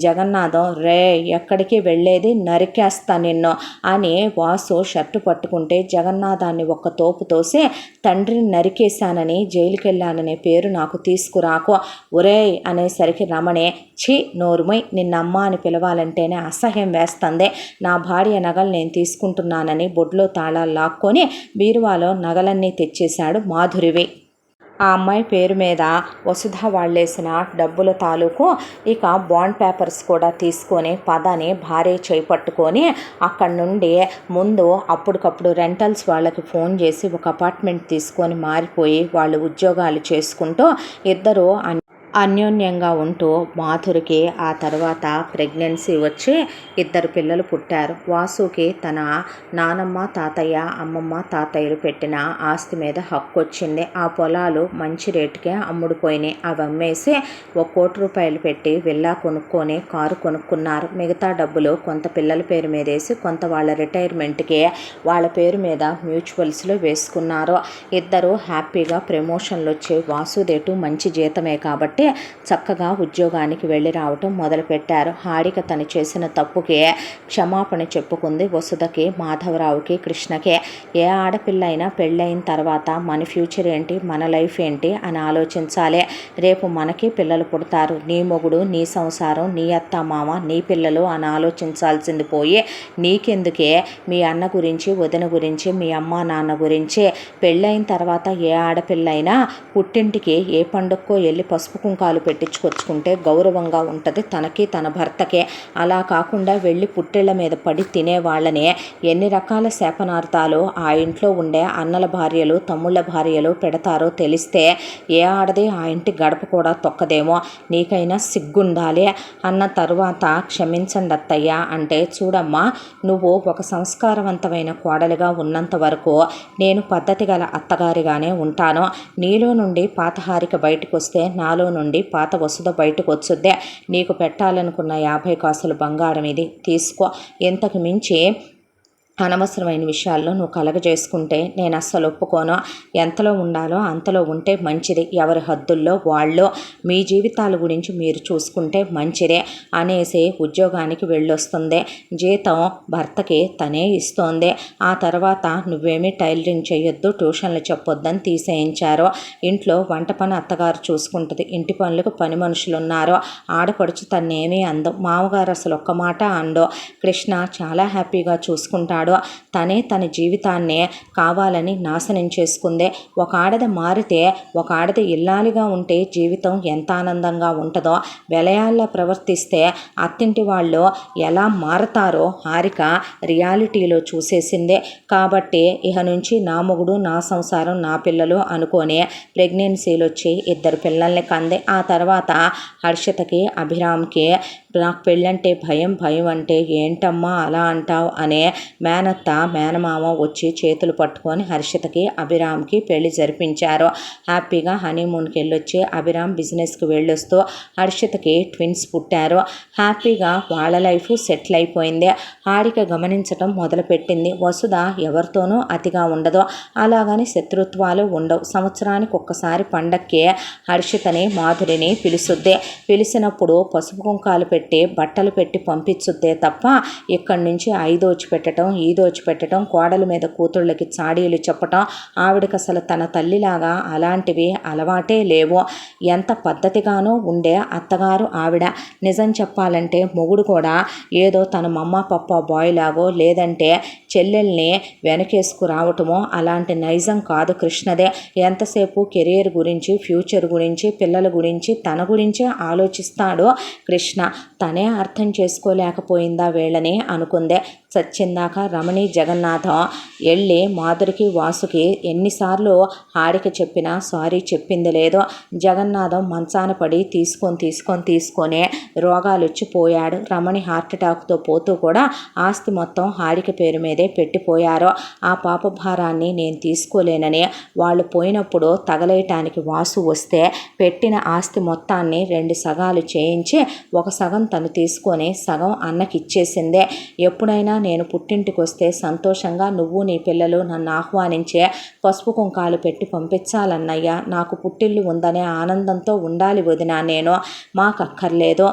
జగన్నాథం, రే ఎక్కడికి వెళ్ళేది, నరికేస్తా నిన్ను అని వాసు షర్టు పట్టుకుంటే జగన్నాథాన్ని ఒక్క తోపు తోసి తండ్రిని నరికేశానని జైలుకెళ్ళాననే పేరు నాకు తీసుకురాకు. ఒరేయ్ అనేసరికి రమణే, ఛీ నోరుమై, నిన్నమ్మ అని పిలవాలంటేనే అసహ్యం వేస్తుంది. నా భార్య నగలు నేను తీసుకుంటున్నానని బొడ్లో తాళాలు లాక్కొని బీరువాలో నగలన్నీ తెచ్చేశాడు మాధురివి. ఆ అమ్మాయి పేరు మీద వసుధ వాళ్ళేసిన డబ్బుల తాలూకు ఇక బాండ్ పేపర్స్ కూడా తీసుకొని పదని భార్య చేపట్టుకొని అక్కడి నుండి ముందు అప్పటికప్పుడు రెంటల్స్ వాళ్ళకి ఫోన్ చేసి ఒక అపార్ట్మెంట్ తీసుకొని మారిపోయి వాళ్ళు ఉద్యోగాలు చేసుకుంటూ ఇద్దరు అన్యోన్యంగా ఉంటూ మాధురికి ఆ తర్వాత ప్రెగ్నెన్సీ వచ్చి 2 పిల్లలు పుట్టారు. వాసుకి తన నానమ్మ తాతయ్య అమ్మమ్మ తాతయ్యలు పెట్టిన ఆస్తి మీద హక్కు వచ్చింది. ఆ పొలాలు మంచి రేటుకే అమ్ముడుపోయినాయి. అవి అమ్మేసి 1 కోటి రూపాయలు పెట్టి విల్లా కొనుక్కొని కారు కొనుక్కున్నారు. మిగతా డబ్బులు కొంత పిల్లల పేరు మీద వేసి కొంత వాళ్ళ రిటైర్మెంట్కి వాళ్ళ పేరు మీద మ్యూచువల్స్లో వేసుకున్నారు. ఇద్దరు హ్యాపీగా ప్రమోషన్లు వచ్చి వాసుదేటు మంచి జీతమే కాబట్టి చక్కగా ఉద్యోగానికి వెళ్ళి రావటం మొదలుపెట్టారు. హారిక తను చేసిన తప్పుకి క్షమాపణ చెప్పుకుంది. వసుధకి, మాధవరావుకి, కృష్ణకే. ఏ ఆడపిల్ల అయినా పెళ్ళైన తర్వాత మన ఫ్యూచర్ ఏంటి, మన లైఫ్ ఏంటి అని ఆలోచించాలి. రేపు మనకి పిల్లలు పుడతారు. నీ మొగుడు, నీ సంసారం, నీ అత్త మామ, నీ పిల్లలు అని ఆలోచించాల్సింది పోయి నీకెందుకే మీ అన్న గురించి, వదిన గురించి, మీ అమ్మ నాన్న గురించి. పెళ్ళైన తర్వాత ఏ ఆడపిల్ల అయినా పుట్టింటికి ఏ పండుగకో వెళ్ళి పసుపు కుంకాలు పెట్టించుకొచ్చుకుంటే గౌరవంగా ఉంటుంది తనకి తన భర్తకే. అలా కాకుండా వెళ్ళి పుట్టెళ్ళ మీద పడి తినేవాళ్ళని ఎన్ని రకాల శాపనార్థాలు ఆ ఇంట్లో ఉండే అన్నల భార్యలు తమ్ముళ్ళ భార్యలు పెడతారో తెలిస్తే ఏ ఆడది ఆ ఇంటి గడప కూడా తొక్కదేమో. నీకైనా సిగ్గుండాలి అన్న తరువాత క్షమించండి అత్తయ్య అంటే, చూడమ్మా నువ్వు ఒక సంస్కారవంతమైన కోడలిగా ఉన్నంత వరకు నేను పద్ధతి గల అత్తగారిగానే ఉంటాను. నీలో నుండి పాత హారిక బయటకు వస్తే నాలో నుండి పాత వసుధ బయటకు వచ్చుద్దే. నీకు పెట్టాలనుకున్న 50 కాసుల బంగారం ఇది తీసుకో. ఇంతకు మించి అనవసరమైన విషయాల్లో నువ్వు కలగజేసుకుంటే నేను అస్సలు ఒప్పుకోను. ఎంతలో ఉండాలో అంతలో ఉంటే మంచిది. ఎవరి హద్దుల్లో వాళ్ళు. మీ జీవితాల గురించి మీరు చూసుకుంటే మంచిదే అనేసి ఉద్యోగానికి వెళ్ళొస్తుంది. జీతం భర్తకి తనే ఇస్తోంది. ఆ తర్వాత నువ్వేమీ టైలరింగ్ చేయొద్దు, ట్యూషన్లు చెప్పొద్దని తీసేయించారు. ఇంట్లో వంట పని అత్తగారు చూసుకుంటుంది. ఇంటి పనులకు పని మనుషులు ఉన్నారు. ఆడపడుచు తన్నేమీ అందు. మామగారు అసలు ఒక్క మాట అండు. కృష్ణ చాలా హ్యాపీగా చూసుకుంటాడు. తనే తన జీవితాన్నే కావాలని నాశనం చేసుకుందే. ఒక ఆడది మారితే, ఒక ఆడది ఇల్లాలిగా ఉంటే జీవితం ఎంత ఆనందంగా ఉంటుందో, వెలయాల్లా ప్రవర్తిస్తే అత్తింటి వాళ్ళు ఎలా మారతారో హారిక రియాలిటీలో చూసేసిందే. కాబట్టి ఇహ నుంచి నా మొగుడు, నా సంసారం, నా పిల్లలు అనుకొని ప్రెగ్నెన్సీలు వచ్చి 2 పిల్లల్ని కంది. ఆ తర్వాత హర్షితకి అభిరామ్కి నాకు పెళ్ళంటే భయం, భయం అంటే ఏంటమ్మా అలా అంటావు అనే మేనత్త మేనమామ వచ్చి చేతులు పట్టుకొని హర్షితకి అభిరామ్కి పెళ్లి జరిపించారు. హ్యాపీగా హనీమూన్కి వెళ్ళొచ్చి అభిరామ్ బిజినెస్కి వెళ్ళొస్తూ హర్షితకి ట్విన్స్ పుట్టారు. హ్యాపీగా వాళ్ళ లైఫ్ సెటిల్ అయిపోయింది. హారిక గమనించటం మొదలుపెట్టింది. వసుధ ఎవరితోనూ అతిగా ఉండదు, అలాగని శత్రుత్వాలు ఉండవు. సంవత్సరానికి ఒక్కసారి పండక్కి హర్షితని మాధురిని పిలుసుద్దే. పిలిచినప్పుడు పసుపు కుంకాలు పెట్టి బట్టలు పెట్టి పంపించుద్దే తప్ప ఇక్కడి నుంచి ఐదోచిపెట్టడం ఈదోచిపెట్టడం, కోడల మీద కూతుళ్ళకి చాడీలు చెప్పటం, ఆవిడకి అసలు తన తల్లిలాగా అలాంటివి అలవాటే లేవు. ఎంత పద్ధతిగానో ఉండే అత్తగారు ఆవిడ. నిజం చెప్పాలంటే మొగుడు కూడా ఏదో తన మమ్మ పప్ప బాయ్ లాగో లేదంటే చెల్లెల్ని వెనకేసుకు రావటమో అలాంటి నైజం కాదు కృష్ణదే. ఎంతసేపు కెరీర్ గురించి, ఫ్యూచర్ గురించి, పిల్లల గురించి, తన గురించే ఆలోచిస్తాడో కృష్ణ. తనే అర్థం చేసుకోలేకపోయిందా వీళ్ళని అనుకుందే. చచ్చిందాక రమణి జగన్నాథం వెళ్ళి మాధురికి వాసుకి ఎన్నిసార్లు హారిక చెప్పినా సారీ చెప్పింది లేదో. జగన్నాథం మంచాన పడి తీసుకొని రోగాలు వచ్చిపోయాడు. రమణి హార్ట్ అటాక్తో పోతూ కూడా ఆస్తి మొత్తం హారిక పేరు మీదే పెట్టిపోయారు. ఆ పాప భారాన్ని నేను తీసుకోలేనని వాళ్ళు పోయినప్పుడు తగలేయటానికి వాసు వస్తే పెట్టిన ఆస్తి మొత్తాన్ని 2 సగాలు చేయించి ఒక సగం తను తీసుకొని సగం అన్నకిచ్చేసిందే. ఎప్పుడైనా నేను పుట్టింటికి వస్తే సంతోషంగా నువ్వు నీ పిల్లలు నన్ను ఆహ్వానించే పసుపు కుంకాలు పెట్టి పంపించాలన్నయ్య. నాకు పుట్టిల్లు ఉందనే ఆనందంతో ఉండాలి వదినా, నేను మాకక్కర్లేదు.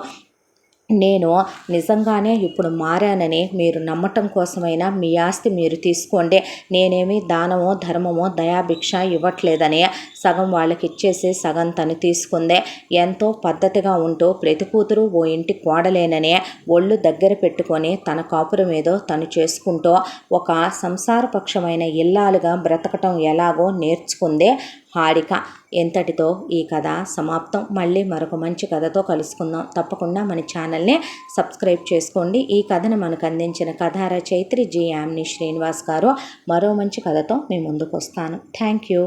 నేను నిజంగానే ఇప్పుడు మారానని మీరు నమ్మటం కోసమైనా మీ ఆస్తి మీరు తీసుకోండి. నేనేమి దానమో ధర్మమో దయాభిక్ష ఇవ్వట్లేదని సగం వాళ్ళకి ఇచ్చేసి సగం తను తీసుకుందే. ఎంతో పద్ధతిగా ఉంటూ ప్రతి కూతురు ఓ ఇంటి కోడలేనని ఒళ్ళు దగ్గర పెట్టుకొని తన కాపురం ఏదో తను చేసుకుంటూ ఒక సంసారపక్షమైన ఇల్లాలుగా బ్రతకటం ఎలాగో నేర్చుకుందే హారిక. ఎంతటితో ఈ కథ సమాప్తం. మళ్ళీ మరొక మంచి కథతో కలుసుకుందాం. తప్పకుండా మన ఛానల్ని సబ్స్క్రైబ్ చేసుకోండి. ఈ కథను మనకు అందించిన కథా రచయిత్రి జి యామిని శ్రీనివాస్ గారు. మరో మంచి కథతో మీ ముందుకు వస్తాను. Thank you.